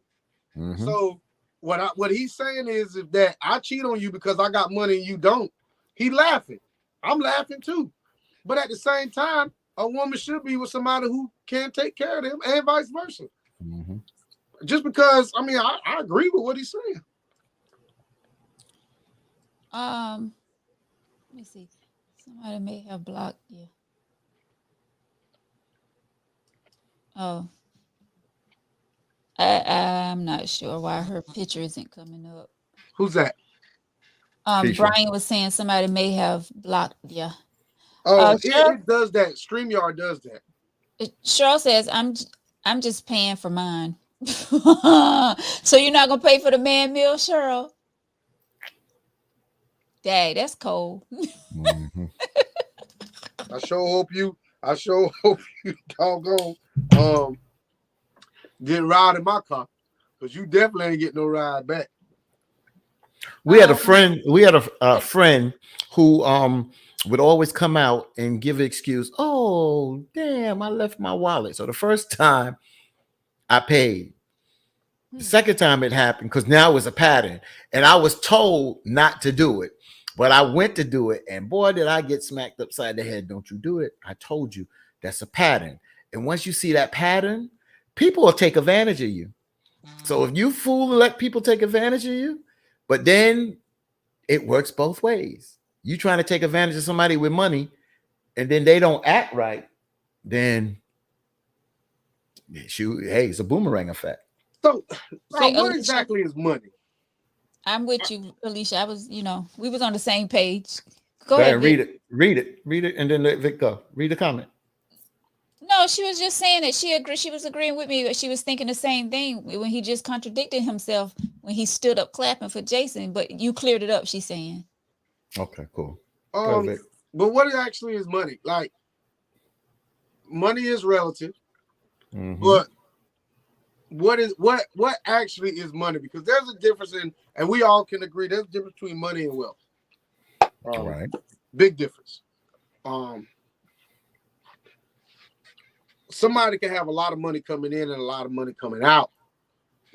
So what he's saying is that I cheat on you because I got money and you don't. He laughing. I'm laughing too. But at the same time, a woman should be with somebody who can take care of them and vice versa. Just because, I mean, I agree with what he's saying. Let me see. Somebody may have blocked you. Oh. I'm not sure why her picture isn't coming up. Who's that? Keisha. Brian was saying somebody may have blocked. Yeah. Oh, Cheryl, it does that. StreamYard does that. Cheryl says I'm just paying for mine. So you're not gonna pay for the man meal, Cheryl? Dang, that's cold. Mhm. I sure hope you doggone get a ride in my car. Because you definitely ain't getting no ride back. We had a Um, friend. We had a friend who would always come out and give an excuse. Oh, damn! I left my wallet. So the first time I paid. The hmm, second time it happened because now it was a pattern, and I was told not to do it, but I went to do it, and boy, did I get smacked upside the head! Don't you do it? I told you that's a pattern, and once you see that pattern, people will take advantage of you. So if you fool and let people take advantage of you, but then it works both ways. You trying to take advantage of somebody with money, and then they don't act right, then shoot, hey, it's a boomerang effect. So right, what Alicia. exactly is money? I'm with you, Alicia. I was, we was on the same page. Go Go ahead ahead, and Vic. read it, and then let Vic go. Read the comment. No, she was just saying that she was agreeing with me, but she was thinking the same thing when he just contradicted himself when he stood up clapping for Jason. But you cleared it up, she's saying. Okay, cool. Go ahead, Um, Vic. but what actually is money? Like money is relative, Mm-hmm. but what actually is money? Because there's a difference in, and we all can agree there's a difference between money and wealth. Um, Right. big difference. Um, somebody can have a lot of money coming in and a lot of money coming out.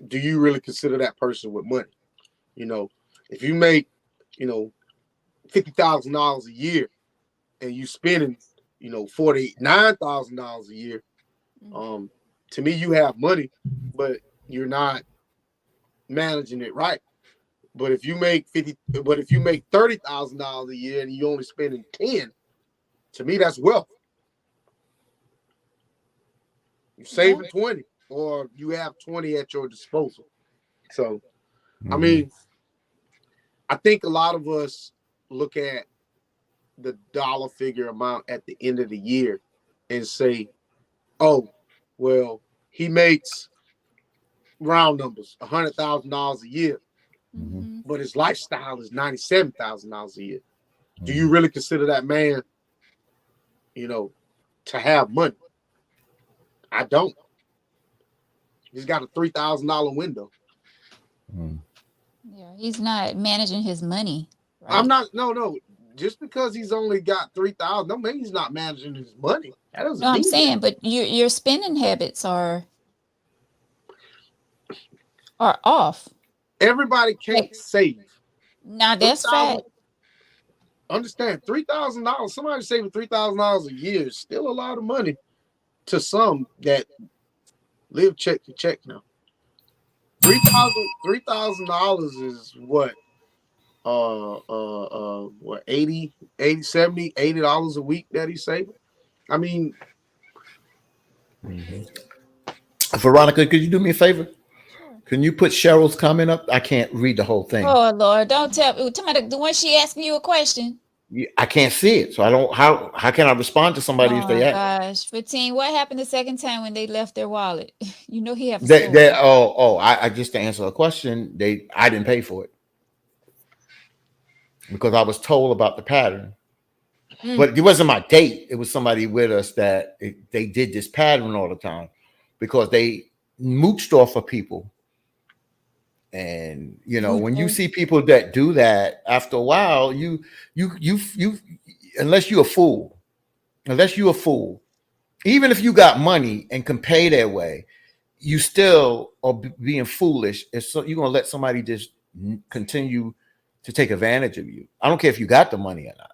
Do you really consider that person with money? You know, if you make, $50,000 a year and you spending, $49,000 a year, Mm. um, to me you have money, but you're not managing it right. But if you make $30,000 a year and you only spending 10, to me that's wealth. You're Yeah. saving 20, or you have 20 at your disposal. So I Mm-hmm. mean, I think a lot of us look at the dollar figure amount at the end of the year and say, oh, well, he makes round numbers, $100,000 a year, Mm-hmm. Mm-hmm. but his lifestyle is $97,000 a year. Do you Mm-hmm. really consider that man, you know, to have money? I don't. He's got a $3,000 window. Mm-hmm. Yeah, he's not managing his money I'm right. not. No, no. Just because he's only got 3,000, no, maybe he's not managing his money. That No, doesn't I'm mean that. saying, but your spending habits are off. Everybody can't Like save now, three that's fact. thousand. Understand, $3,000. Somebody saving $3,000 a year is still a lot of money to some that live check to check now. $3,000 is what 80, 70, $80 a week that he's saving. I mean, Mm-hmm. Veronica, could you do me a favor? Sure. Can you put Cheryl's comment up? I can't read the whole thing. Oh Lord, don't tell me the one she asking you a question. I can't see it, so I don't. How can I respond to somebody if Oh they my ask? gosh. 15, what happened the second time when they left their wallet? You know he have a They story. I just to answer a question. I didn't pay for it because I was told about the pattern. Mm. But it wasn't my date. It was somebody with us that they did this pattern all the time because they mooched off of people. And when you Mucho. see people that do that, after a while, you unless you're a fool, unless you're a fool, even if you got money and can pay their way, you still are being foolish. And so you're gonna let somebody just continue to take advantage of you. I don't care if you got the money or not.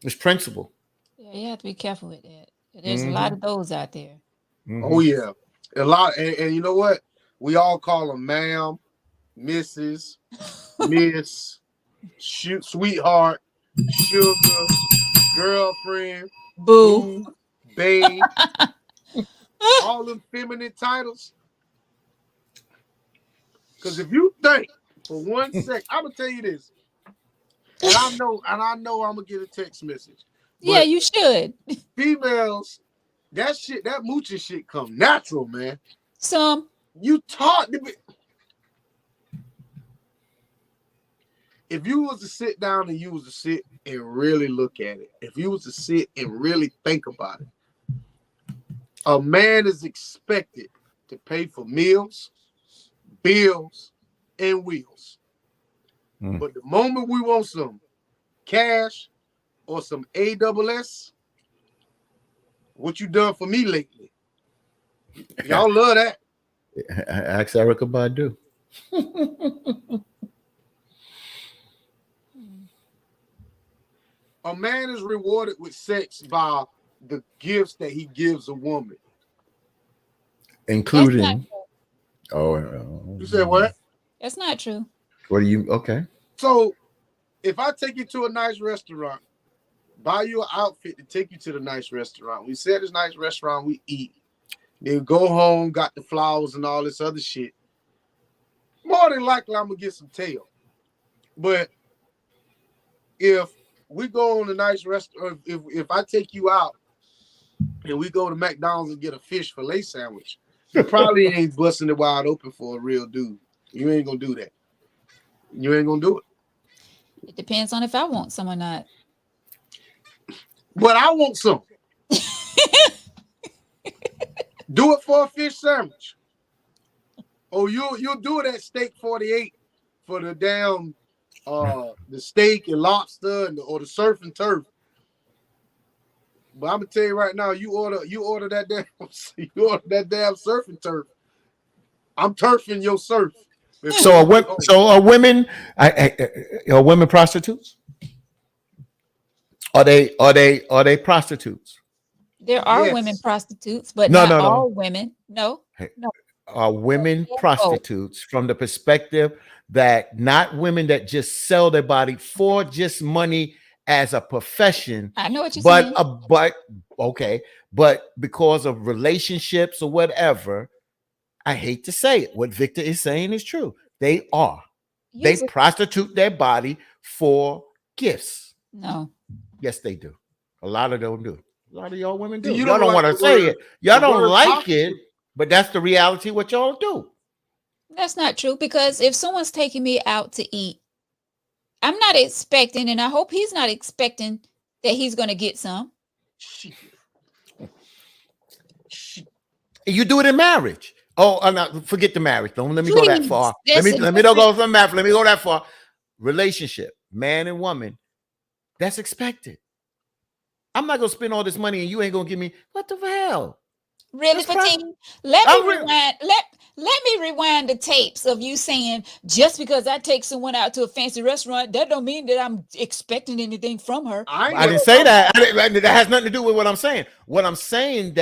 It's principle. Yeah, you have to be careful with that. There's a lot Mm-hmm. of those out there. oh Mm-hmm. yeah, a lot. And you know what? We all call them ma'am, Mrs., Miss, shoot, sweetheart, sugar, girlfriend, Boo. boo, babe, all them feminine titles. Because if you think for 1 second, I'm gonna tell you this, and I know I'm gonna get a text message. Yeah, But you should. females, that mooching shit come natural, man. Some. You taught to be. If you was to sit down and you was to sit and really look at it, if you was to sit and really think about it, a man is expected to pay for meals, bills, and wheels. But the moment we want some cash or some ASS, what you done for me lately? Y'all love that. Ask Erica Badu. A man is rewarded with sex by the gifts that he gives a woman. Including. You said what? That's not true. What do you? Okay. So if I take you to a nice restaurant, buy you an outfit to take you to the nice restaurant, we sit at this nice restaurant, we eat, then go home, got the flowers and all this other shit, more than likely I'm gonna get some tail. But if we go on a nice restaurant, if I take you out and we go to McDonald's and get a fish fillet sandwich, you probably ain't busting it wide open for a real dude. You ain't gonna do that. You ain't gonna do it. It depends on if I want some or not. But I want some. Do it for a fish sandwich. Oh, you'll do it at Steak 48 for the damn the steak and lobster or the surf and turf. But I'm gonna tell you right now, you order that damn surf and turf. I'm turfing your surf. So are women are women prostitutes? Are they prostitutes? There are women prostitutes, but not all women. No. Are women prostitutes from the perspective that not women that just sell their body for just money as a profession? I know what you're saying. But because of relationships or whatever, I hate to say it, what Victor is saying is true. They are. They prostitute their body for gifts. No. Yes, they do. A lot of them do. A lot of y'all women do. You Y'all don't want to say it. Y'all don't like it, but that's the reality what y'all do. That's not true, because if someone's taking me out to eat, I'm not expecting, and I hope he's not expecting that he's going to get some. You do it in marriage. Oh, no, forget the marriage. Don't let me go that far. Let me don't go from marriage. Let me go that far. Relationship, man and woman, that's expected. I'm not gonna spend all this money and you ain't gonna give me what the hell? Really, Fatine? Let me rewind the tapes of you saying, just because I take someone out to a fancy restaurant, that don't mean that I'm expecting anything from her. I didn't say that. That has nothing to do with what I'm saying. What I'm saying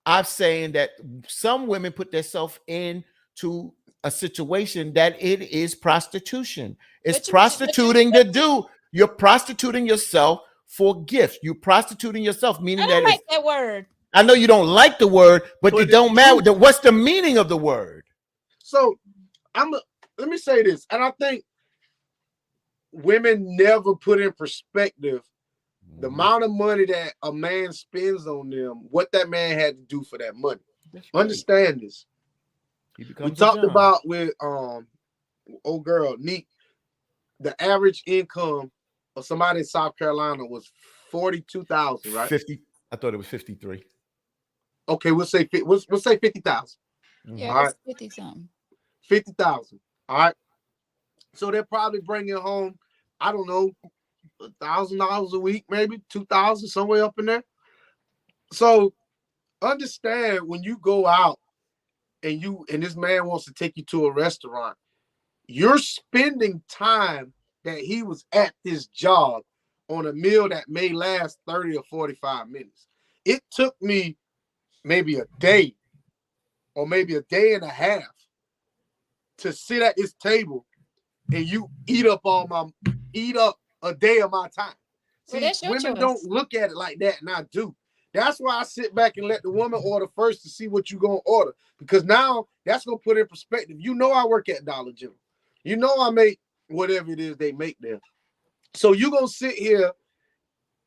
I'm saying that some women put themselves into a situation that it is prostitution. It's prostituting to do. You're prostituting yourself for gifts. You're prostituting yourself, meaning I don't like that word. I know you don't like the word, but it don't matter. What's the meaning of the word? So let me say this, and I think women never put in perspective the amount of money that a man spends on them, what that man had to do for that money. Understand this. We talked about with old girl Neek, the average income of somebody in South Carolina was $42,000, right? 50. I thought it was 53. Okay, we'll say 50,000. Yeah, all right. 50 something. 50,000. All right. So they're probably bringing home, I don't know, $1,000 a week, maybe 2,000, somewhere up in there. So understand, when you go out and this man wants to take you to a restaurant, you're spending time that he was at this job on a meal that may last 30 or 45 minutes. It took me maybe a day or maybe a day and a half to sit at this table and you eat up a day of my time. See, women don't look at it like that, and I do. That's why I sit back and let the woman order first to see what you gonna order. Because now that's gonna put in perspective. You know I work at Dollar General. You know I make whatever it is they make there. So you gonna sit here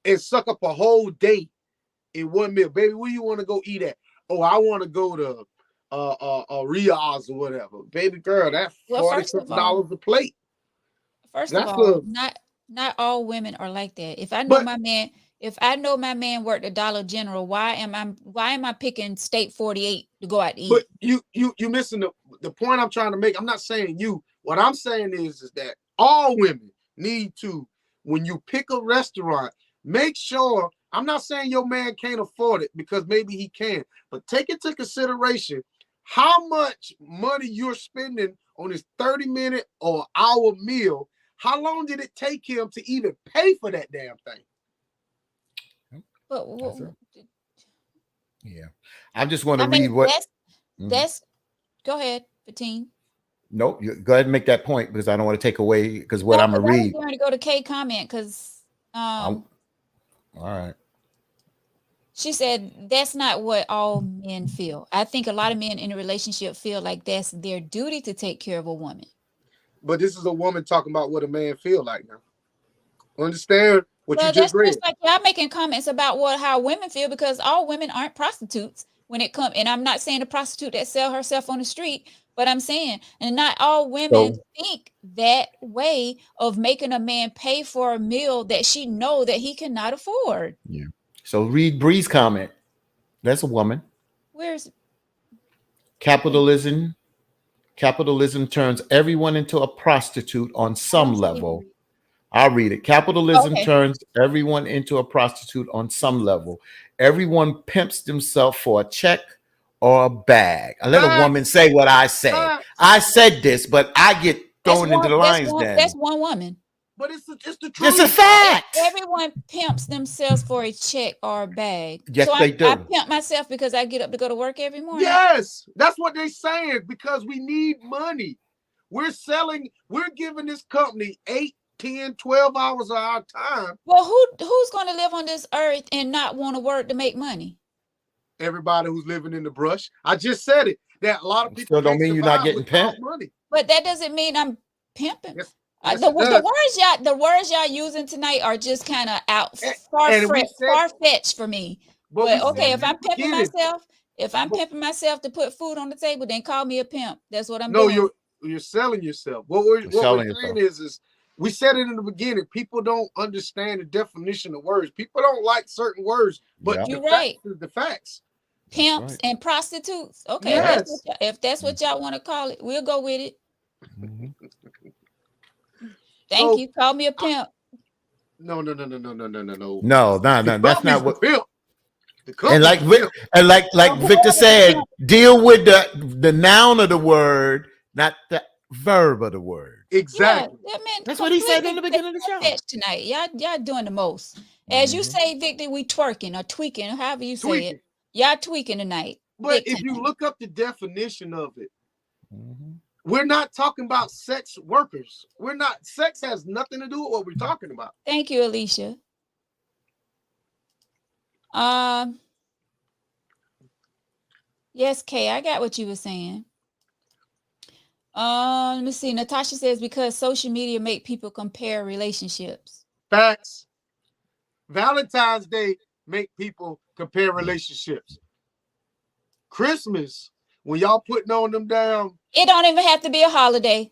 and suck up a whole day in one meal. Baby, where you want to go eat at? Oh, I want to go to Riaz or whatever. Baby girl, that's Well, $40 a plate. first of That's all, a not all women are like that. but If I know my man worked at Dollar General, why am I picking State 48 to go out to but eat? you missing the point I'm trying to make. I'm not saying you. What I'm saying is that all women need to, when you pick a restaurant, make sure. I'm not saying your man can't afford it because maybe he can, but take into consideration how much money you're spending on this 30-minute or hour meal. How long did it take him to even pay for that damn thing? But Yeah. I just want I to read mean, what. that's go ahead, Fatine. Nope. You go ahead and make that point because I don't want to take away because what No, I'm gonna because I was read. going to go to K comment because All right. she said that's not what all men feel. I think a lot of men in a relationship feel like that's their duty to take care of a woman. But this is a woman talking about what a man feel like now. Understand what you Well, just that's read. just like y'all making comments about how women feel because all women aren't prostitutes when it comes. And I'm not saying a prostitute that sell herself on the street, but I'm saying, and not all women So think that way of making a man pay for a meal that she know that he cannot afford. yeah. So read Bree's comment. That's a woman. Where's Capitalism. Capitalism turns everyone into a prostitute on I some don't see it. level. I'll read it. Capitalism Okay. turns everyone into a prostitute on some level. Everyone pimps themselves for a check or a bag. I let a woman Facts, say what I say. facts. I said this, but I get thrown into the lion's That's den. one woman. But it's the This is truth. fact. Everyone pimps themselves for a check or a bag. So Yes, they I do. pimp myself because I get up to go to work every morning. Yes, that's what they're saying because we need money. We're giving this company 8, 10, 12 hours of our time. Well, who's going to live on this earth and not want to work to make money? Everybody who's living in the brush. I just said it. That a lot of people Still don't can't mean you're not survive getting without pimped. money. But that doesn't mean I'm pimping. Yes, The, it does. the words y'all using tonight are just kind of out And we said, far fetched for me. but we But said okay, it in the beginning. if I'm But pimping myself to put food on the table, then call me a pimp. That's what I'm no, doing. you're selling yourself. What we're saying is we said it in the beginning. People don't understand the definition of words. People don't like certain words, but Yeah. the You're facts right. is the facts. Pimps right. and prostitutes. Okay, Yes. if that's what y'all want to call it, we'll go with it. Mhm. Thank So you. Call me a pimp. no. No, The that's not company's the what. pimp. The And company's the pimp. like Victor said, deal with the noun of the word, not the verb of the word. Yeah, Exactly. that meant That's what he said in completely the beginning of the show. fetched tonight. Y'all doing the most. As you say, Victor, we twerking or tweaking, however you say it. Tweaking. Y'all tweaking tonight. But Big if you time. look up the definition of it, Mm-hmm. we're not talking about sex workers. We're not. Sex has nothing to do with what we're talking about. Thank you, Alicia. Um, yes, Kay, I got what you were saying. Let me see. Natasha says because social media make people compare relationships. Facts. Valentine's Day make people compare relationships. Christmas, when y'all putting on them down, It don't even have to be a holiday.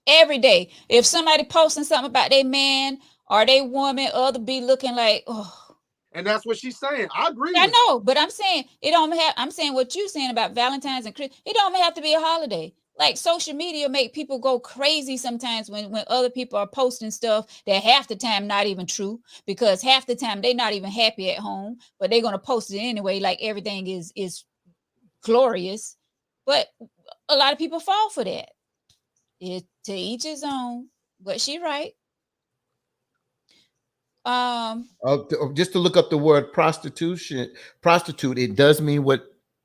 Every day. If somebody posting something about their man or their woman, other be looking like, oh. and that's what she's saying. I agree I with you. know, but I'm saying it don't have. I'm saying what you saying about Valentine's and Christmas. It don't have to be a holiday. Like social media make people go crazy sometimes when other people are posting stuff that half the time not even true because half the time they're not even happy at home, but they're gonna post it anyway, like everything is glorious. But a lot of people fall for that. It to each his own. But she right. Just to look up the word prostitute, it does mean what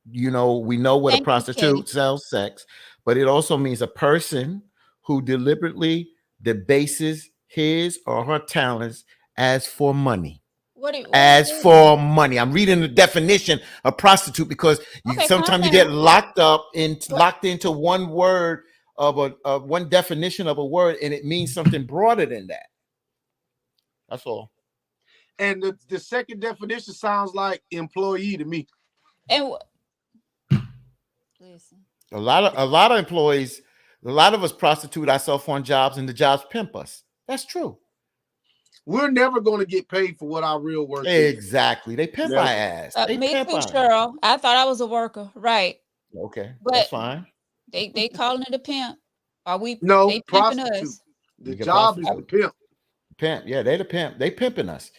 we know what a Thank you, Kay. prostitute sells sex, but it also means a person who deliberately debases his or her talents as for money. What as is it? for money. I'm reading the definition of prostitute because Okay, calm sometimes you get down. locked into one word of one definition of a word, and it means something broader than that. That's all. And the second definition sounds like employee to me. And listen, A lot of employees, a lot of us prostitute ourselves on jobs, and the jobs pimp us. That's true. We're never going to get paid for what our real work is. Exactly. They pimp our ass. They me pimp too, our ass. Cheryl. I thought I was a worker, right? Okay, But that's fine. they calling it a pimp. Are we? No, They pimping prostitute. us. The You get job is the prostitute. pimp. Pimp. Yeah, they the pimp. They pimping us.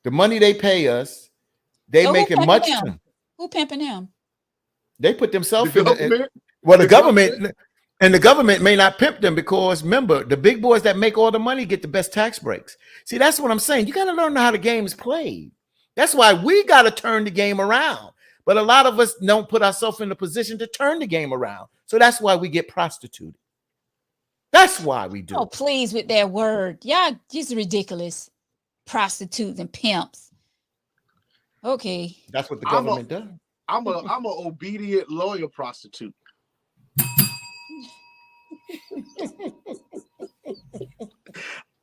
The money they pay us, they So who make it pimping much. them? Who pimping him? They put themselves The in government. well, the government, and the government may not pimp them because remember, the big boys that make all the money get the best tax breaks. See, that's what I'm saying. You got to learn how the game is played. That's why we got to turn the game around. But a lot of us don't put ourselves in a position to turn the game around. So that's why we get prostituted. That's why we do. Oh, please with that word. Y'all just ridiculous. Prostitutes and pimps. Okay. That's what the government does. I'm a obedient lawyer prostitute.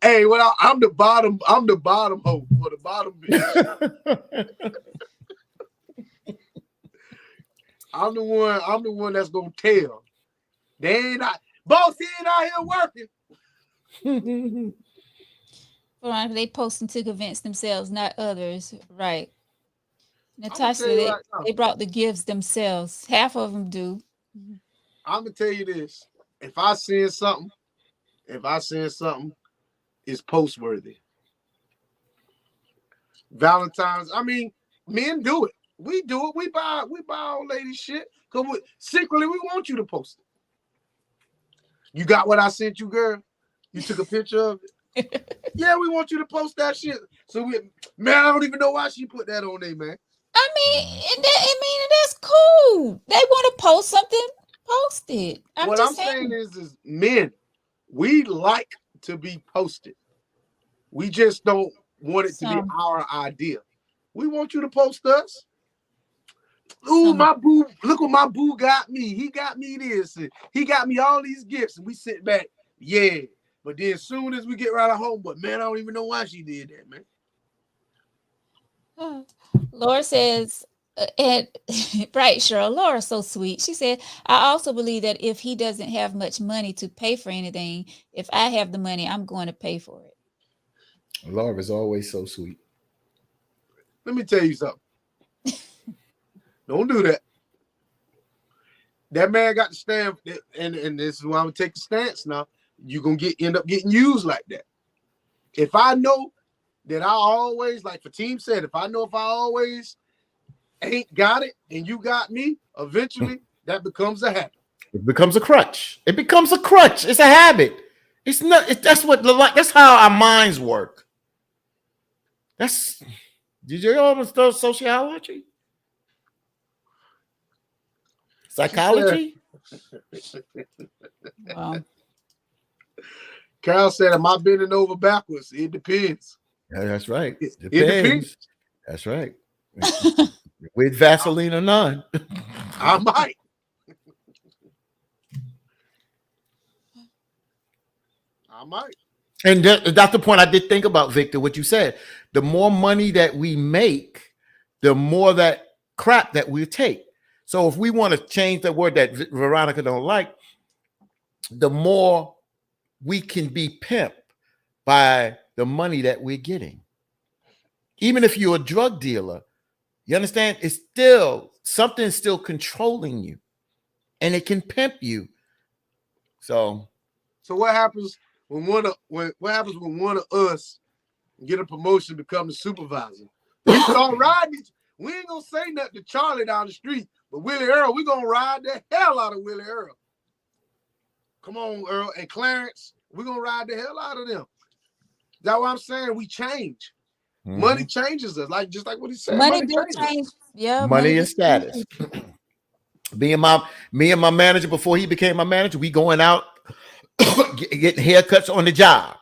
Hey, well, I'm the bottom hoe or the bottom bitch. I'm the one that's gonna tell. They ain't not boss, he ain't out here working. Well, they posting to convince themselves, not others. Right. I'ma Natasha, tell you right now. they brought the gifts themselves. Half of them do. I'm gonna tell you this. If I send something, it's post worthy. Valentine's, I mean, men do it. We do it. We buy old lady shit. Cause secretly we want you to post it. You got what I sent you, girl? You took a picture of it? Yeah, we want you to post that shit. So man, I don't even know why she put that on there, man. I mean, that's cool. They want to post something, post it. What I'm saying is men, we like to be posted. We just don't want it to be our idea. We want you to post us. Ooh, my boo, look what my boo got me. He got me this. And he got me all these gifts. And we sit back, yeah. But then as soon as we get right at home, but man, I don't even know why she did that, man. Laura says, and right, Cheryl, Laura's so sweet. She said, I also believe that if he doesn't have much money to pay for anything, if I have the money, I'm going to pay for it. Laura is always so sweet. Let me tell you something. Don't do that. That man got to stand, and this is why I'm gonna take the stance now. You're gonna end up getting used like that. If I know that I always, like Fatim said, if I always ain't got it and you got me, eventually that becomes a habit. It becomes a crutch. It becomes a crutch. It's a habit. It's not. That's how our minds work. Did you all know sociology? Psychology? Wow. Carol said, am I bending over backwards? It depends. Yeah, that's right. It depends. That's right. With Vaseline or none. I might. And that's the point I did think about, Victor, what you said. The more money that we make, the more that crap that we take. So if we want to change the word that Veronica don't like, the more we can be pimped by the money that we're getting. Even if you're a drug dealer, you understand? It's still something's still controlling you, and it can pimp you. So what happens when one of us get a promotion, become the supervisor? We start riding. We ain't gonna say nothing to Charlie down the street, but Willie Earl, we gonna ride the hell out of Willie Earl. Come on, Earl and Clarence, we're gonna ride the hell out of them. That's what I'm saying. We change. Mm-hmm. Money changes us, just like what he said. Money do change. Yeah, money is status. Me and my manager, before he became my manager, we going out getting haircuts on the job.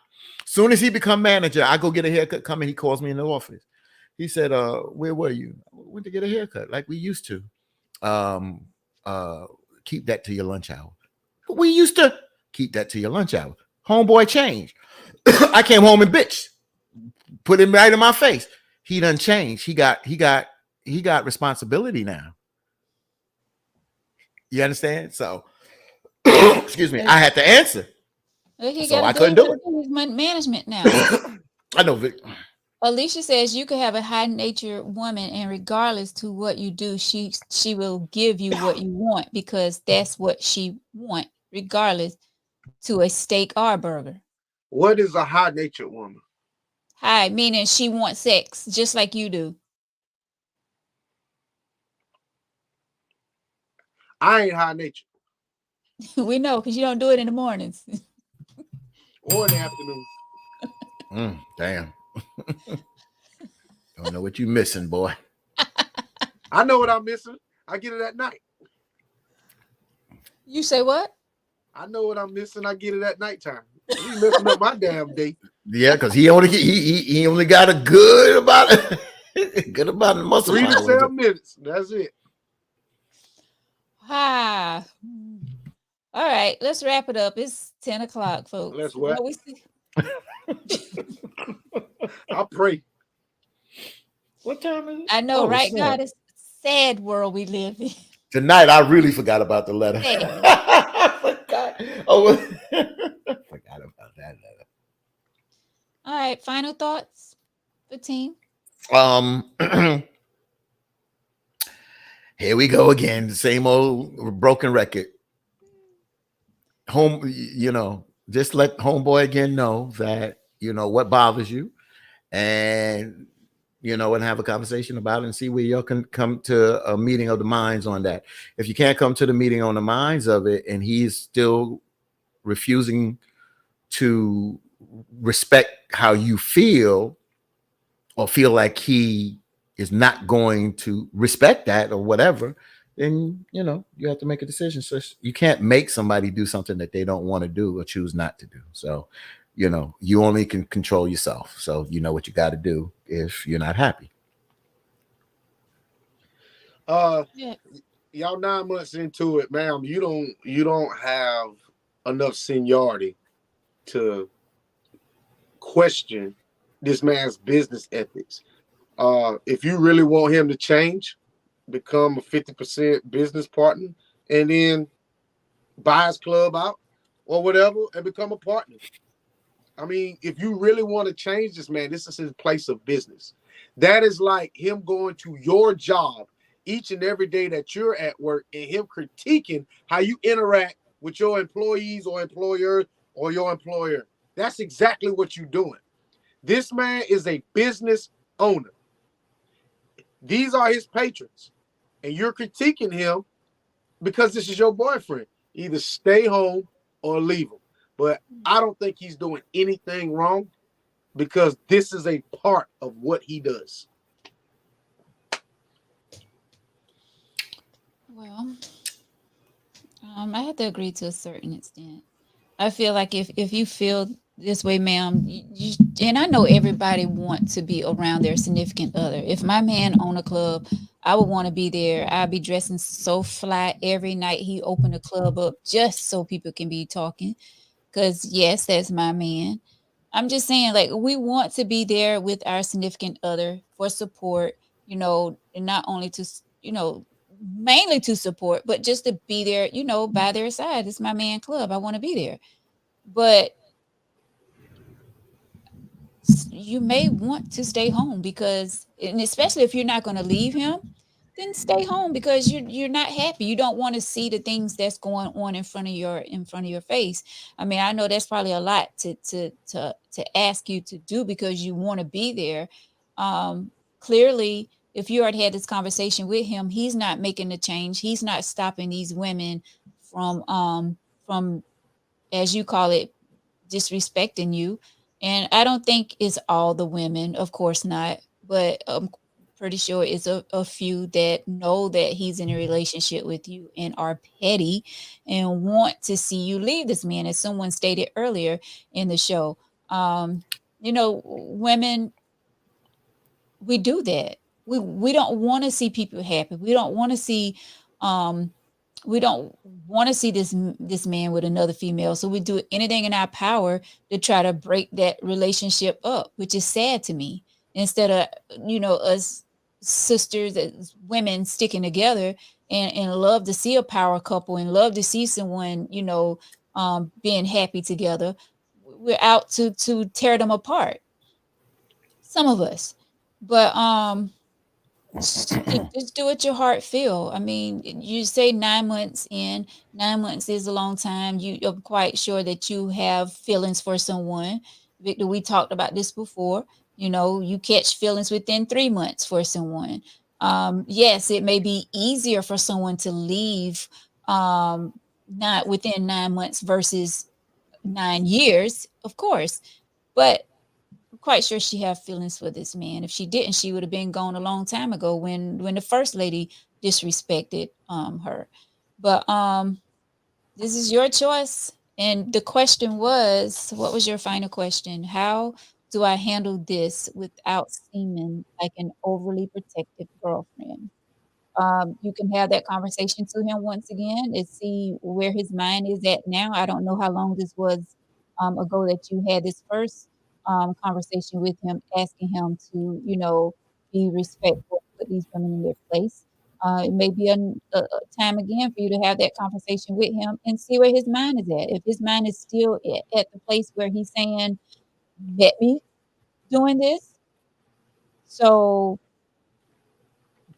Soon as he become manager, I go get a haircut. He calls me in the office. He said, where were you? I went to get a haircut like we used to. Um, uh, keep that to your lunch hour. We used to keep that to your lunch hour. Homeboy changed. I came home and bitch, put him right in my face. He done changed. He got responsibility now. You understand? So excuse me, I had to answer. Look, he So got to I do couldn't what do to it. do with management now. I know Vic. Alicia says you could have a high natured woman, and regardless to what you do, she will give you what you want because that's what she want, regardless to a steak or a burger. What is a high natured woman? High meaning she wants sex just like you do. I ain't high natured We know because you don't do it in the mornings. or in the afternoon. Damn. Don't know what you missing, boy. I know what I'm missing. I get it at night. You say what? I know what I'm missing. I get it at nighttime. You messing up my damn day. Yeah, because he only got a good about good about a muscle 3 to fiber. 7 minutes. That's it. Ah. All right, let's wrap it up. It's 10 o'clock, folks. Let's what? What we see. I pray. What time is it? I know, Oh, right, snap. God? It's a sad world we live in. Tonight I really forgot about the letter. Sad. I forgot. Oh, forgot about that letter. All right, final thoughts for team. Here we go again. The same old broken record. Just let homeboy again know that what bothers you, and and have a conversation about it and see where y'all can come to a meeting of the minds on that. If you can't come to the meeting on the minds of it, and he's still refusing to respect how you feel, or feel like he is not going to respect that or whatever, then you have to make a decision. So you can't make somebody do something that they don't want to do or choose not to do. So you only can control yourself. So you know what you got to do if you're not happy. Yeah. Y'all 9 months into it, ma'am. You don't have enough seniority to question this man's business ethics. If you really want him to change, become a 50% business partner, and then buy his club out or whatever and become a partner. I mean, if you really want to change this man, this is his place of business. That is like him going to your job each and every day that you're at work and him critiquing how you interact with your employees or employer or your employer. That's exactly what you're doing. This man is a business owner. These are his patrons. And you're critiquing him because this is your boyfriend. Either stay home or leave him. But I don't think he's doing anything wrong because this is a part of what he does. Well, I have to agree to a certain extent. I feel like if you feel this way, ma'am, and I know everybody wants to be around their significant other. If my man own a club, I would want to be there. I'd be dressing so fly every night he opened the club up just so people can be talking. Because yes, that's my man. I'm just saying, like, we want to be there with our significant other for support, and not only to, mainly to support, but just to be there, by their side. It's my man club. I want to be there. But you may want to stay home because, and especially if you're not going to leave him, then stay home because you're not happy. You don't want to see the things that's going on in front of your face. I mean, I know that's probably a lot to ask you to do because you want to be there. Clearly, if you already had this conversation with him, he's not making the change. He's not stopping these women from, as you call it, disrespecting you. And I don't think it's all the women, of course not, but I'm pretty sure it's a few that know that he's in a relationship with you and are petty and want to see you leave this man, as someone stated earlier in the show. Women we do that. We don't want to see people happy. We don't want to see um we don't want to see this man with another female. So we do anything in our power to try to break that relationship up, which is sad to me. Instead of us sisters as women sticking together and love to see a power couple and love to see someone being happy together, we're out to tear them apart, some of us. But just do what your heart feel. I mean, you say 9 months in, 9 months is a long time. You're quite sure that you have feelings for someone. Victor, we talked about this before. You catch feelings within 3 months for someone. Yes, it may be easier for someone to leave not within 9 months versus 9 years, of course. But quite sure she have feelings for this man. If she didn't, she would have been gone a long time ago when the first lady disrespected her. But this is your choice. And the question was, what was your final question? How do I handle this without seeming like an overly protective girlfriend? You can have that conversation to him once again and see where his mind is at now. I don't know how long this was ago that you had this first conversation with him, asking him to, be respectful, put these women in their place. It may be a time again for you to have that conversation with him and see where his mind is at. If his mind is still at the place where he's saying, "Let me doing this," so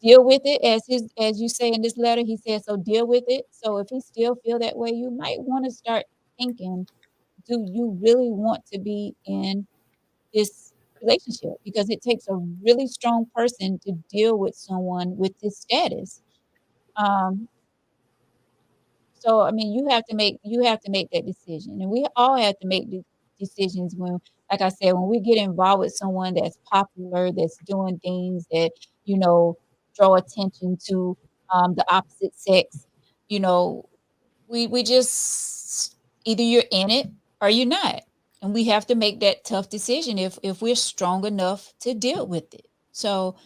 deal with it as you say in this letter. He said, so deal with it. So if he still feel that way, you might want to start thinking, do you really want to be in this relationship? Because it takes a really strong person to deal with someone with this status. um so I mean, you have to make that decision, and we all have to make the decisions when, like I said, when we get involved with someone that's popular, that's doing things that you know draw attention to the opposite sex. You know, we just either you're in it or you're not, and we have to make that tough decision if we're strong enough to deal with it. So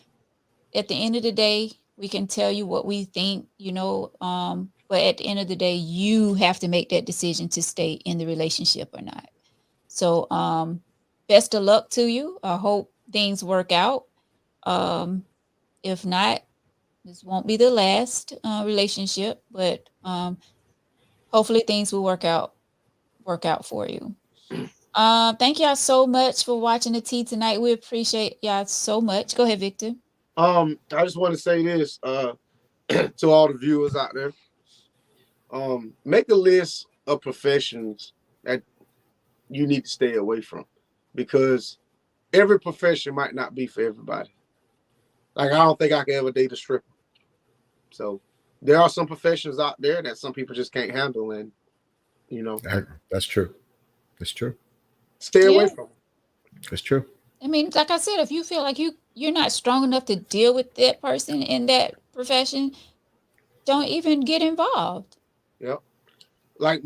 at the end of the day, we can tell you what we think, but at the end of the day, you have to make that decision to stay in the relationship or not. So, best of luck to you. I hope things work out. Um, if not, this won't be the last relationship, but hopefully things will work out for you. Thank y'all so much for watching the tea tonight. We appreciate y'all so much. Go ahead, Victor. I just want to say this to all the viewers out there. Make a list of professions that you need to stay away from, because every profession might not be for everybody. Like, I don't think I can ever date a stripper. So there are some professions out there that some people just can't handle, and you know, That's true. That's true. stay away Yeah. from them. That's true. I mean, like I said, if you feel like you're not strong enough to deal with that person in that profession, don't even get involved. Yep. Like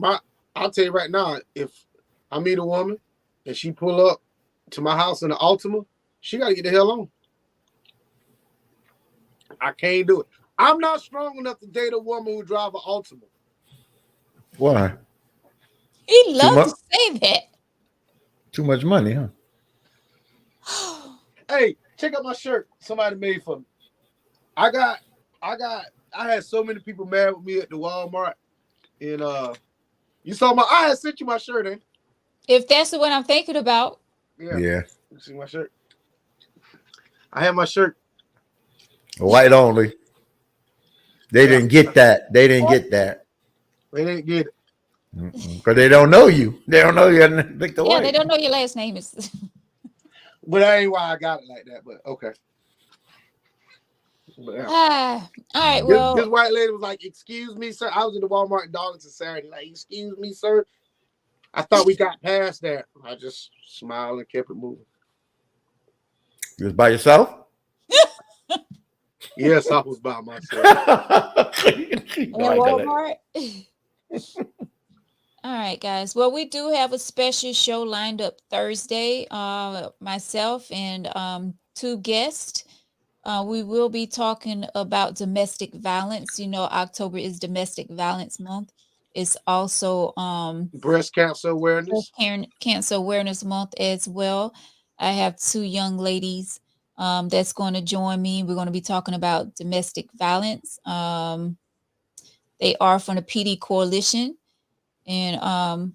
I'll tell you right now, if I meet a woman and she pull up to my house in the Altima, she got to get the hell on. I can't do it. I'm not strong enough to date a woman who drive an Altima. Why? He Too loved to much. say that. Too much money, huh? Hey, check out my shirt somebody made for me. I got, I had so many people mad with me at the Walmart, and you saw my, I had sent you my shirt, eh? If that's the one I'm thinking about, Yeah, Yeah. you see my shirt. I had my shirt. White only. They Yeah, didn't get that. They didn't get that. they didn't get it, Because they don't know you. They don't know you, Victor yeah, they White. don't know your last name is. but that ain't why I got it like that. But okay, but yeah. All right. This Well, white lady was like, "Excuse me, sir." I was in the Walmart in Darlington Saturday. Like, "Excuse me, sir." I thought we got past that. I just smiled and kept it moving. You was by yourself? Yes, I was by myself. in No, I got it. Walmart. All right, guys. Well, we do have a special show lined up Thursday. Myself and two guests. We will be talking about domestic violence. You know, October is Domestic Violence Month. It's also Breast cancer Breast awareness. Cancer Awareness Month as well. I have two young ladies that's going to join me. We're going to be talking about domestic violence. They are from the PD Coalition, and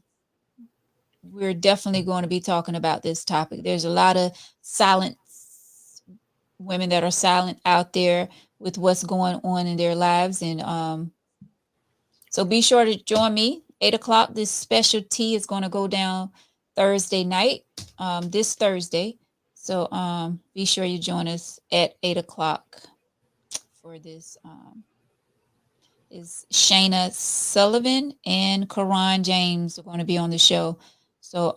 we're definitely going to be talking about this topic. There's a lot of silent women that are silent out there with what's going on in their lives, and so be sure to join me 8 o'clock. This special tea is going to go down Thursday night, this Thursday. So be sure you join us at 8 o'clock for this. Is Shayna Sullivan and Karan James are going to be on the show. So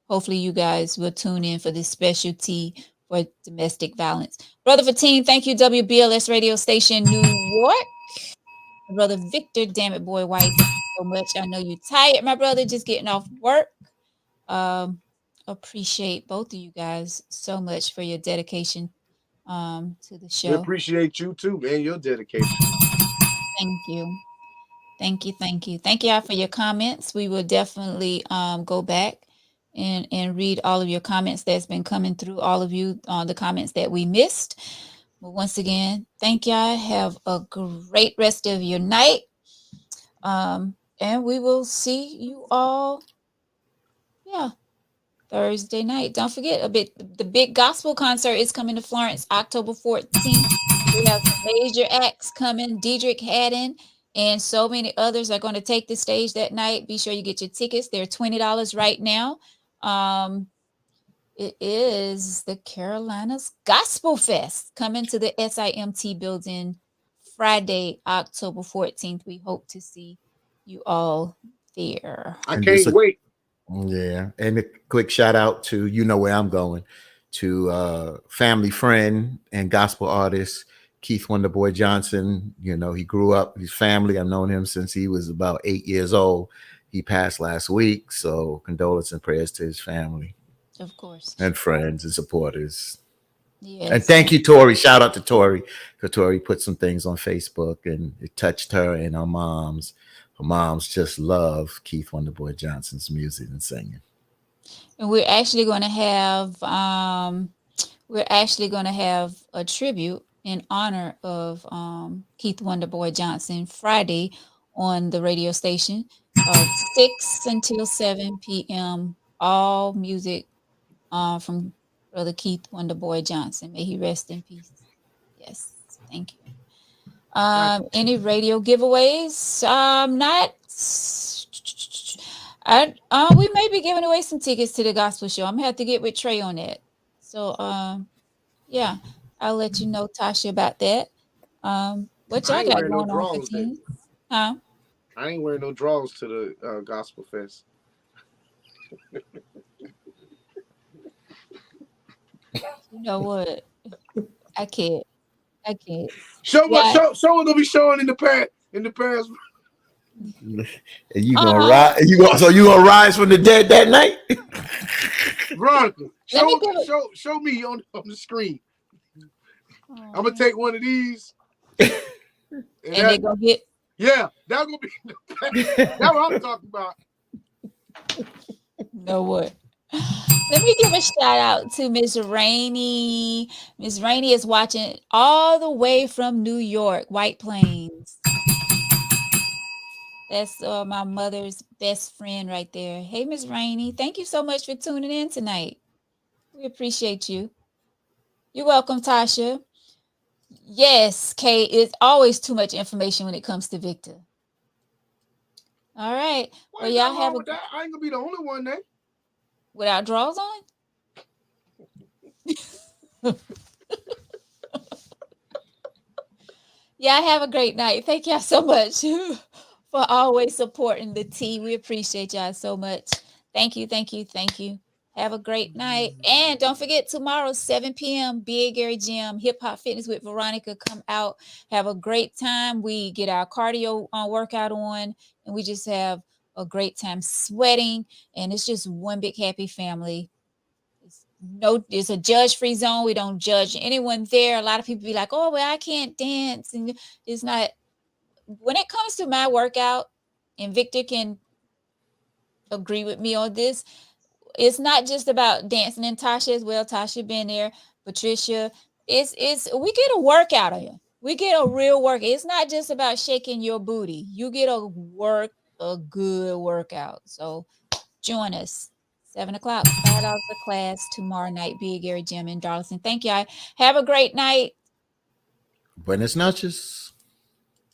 hopefully you guys will tune in for this specialty for domestic violence. Brother Fatim, thank you, WBLS radio station New York. Brother Victor, damn it, boy, White, thank you so much. I know you're tired, my brother, just getting off work. Um, appreciate both of you guys so much for your dedication to the We show. appreciate you too, man. Your dedication. Thank you. Thank you, thank you. Thank you all for your comments. We will definitely go back and read all of your comments that's been coming through, all of you on the comments that we missed. But once again, thank y'all. Have a great rest of your night. And we will see you all, yeah, Thursday night. Don't forget the big gospel concert is coming to Florence October 14th. We have some major acts coming. Diedrich Haddon and so many others are going to take the stage that night. Be sure you get your tickets. They're $20 right now. It is the Carolinas Gospel Fest coming to the SIMT building Friday, October 14th. We hope to see you all there. I And just can't a wait. Yeah, and a quick shout out to you know where I'm going to family friend and gospel artist Keith Wonderboy Johnson. You know he grew up, his family. I've known him since he was about 8 years old. He passed last week, so condolence and prayers to his family Of course. and friends and supporters. And Yes. thank you, Tori. Shout out to Tori because Tori put some things on Facebook and it touched her and her moms. Her moms just love Keith Wonderboy Johnson's music and singing. And we're actually going to have a tribute in honor of Keith Wonderboy Johnson Friday on the radio station, 6 until 7 p.m. All music from Brother Keith Wonderboy Johnson. May he rest in peace. Yes, thank you. Any radio giveaways? Not. We may be giving away some tickets to the gospel show. I'm gonna have to get with Trey on that. So, yeah, I'll let you know, Tasha, about that. What I y'all ain't got wearing no going on for draws then. teens? Huh? I ain't wearing no draws to the gospel fest. You know what? I can't. I can't. Show what Yeah. show what they'll be showing in the past. And you gonna Uh-huh. rise? So you gonna rise from the dead that night? Veronica, Let me give it. show me on the screen. Oh, I'm gonna take one of these. and they're gonna get. Yeah, that's gonna be that's what I'm talking about. Know what? Let me give a shout out to Miss Rainey. Miss Rainey is watching all the way from New York, White Plains. That's my mother's best friend right there. Hey, Miss Rainey, thank you so much for tuning in tonight. We appreciate you. You're welcome, Tasha. Yes, Kay, it's always too much information when it comes to Victor. All right. Why Well, ain't y'all nothing have wrong a with that? I ain't gonna be the only one there. without drawers on. Y'all have a great night. Thank y'all so much for always supporting the tea. We appreciate y'all so much. Thank you, thank you, thank you. Have a great night. And don't forget tomorrow, 7 p.m., Big Gary Gym, Hip Hop Fitness with Veronica. Come out, have a great time. We get our cardio workout on, and we just have a great time sweating. And it's just one big happy family. It's no, it's a judge-free zone. We don't judge anyone there. A lot of people be like, oh, well, I can't dance. And it's not, when it comes to my workout, and Victor can agree with me on this, it's not just about dancing, and Tasha as well. Tasha been there, Patricia. It's we get a workout of you. We get a real work. It's not just about shaking your booty. You get a good workout. So join us. 7 o'clock, $5 a class tomorrow night. Big Gary Gym in Darlington. Thank y'all. Have a great night. Buenas noches.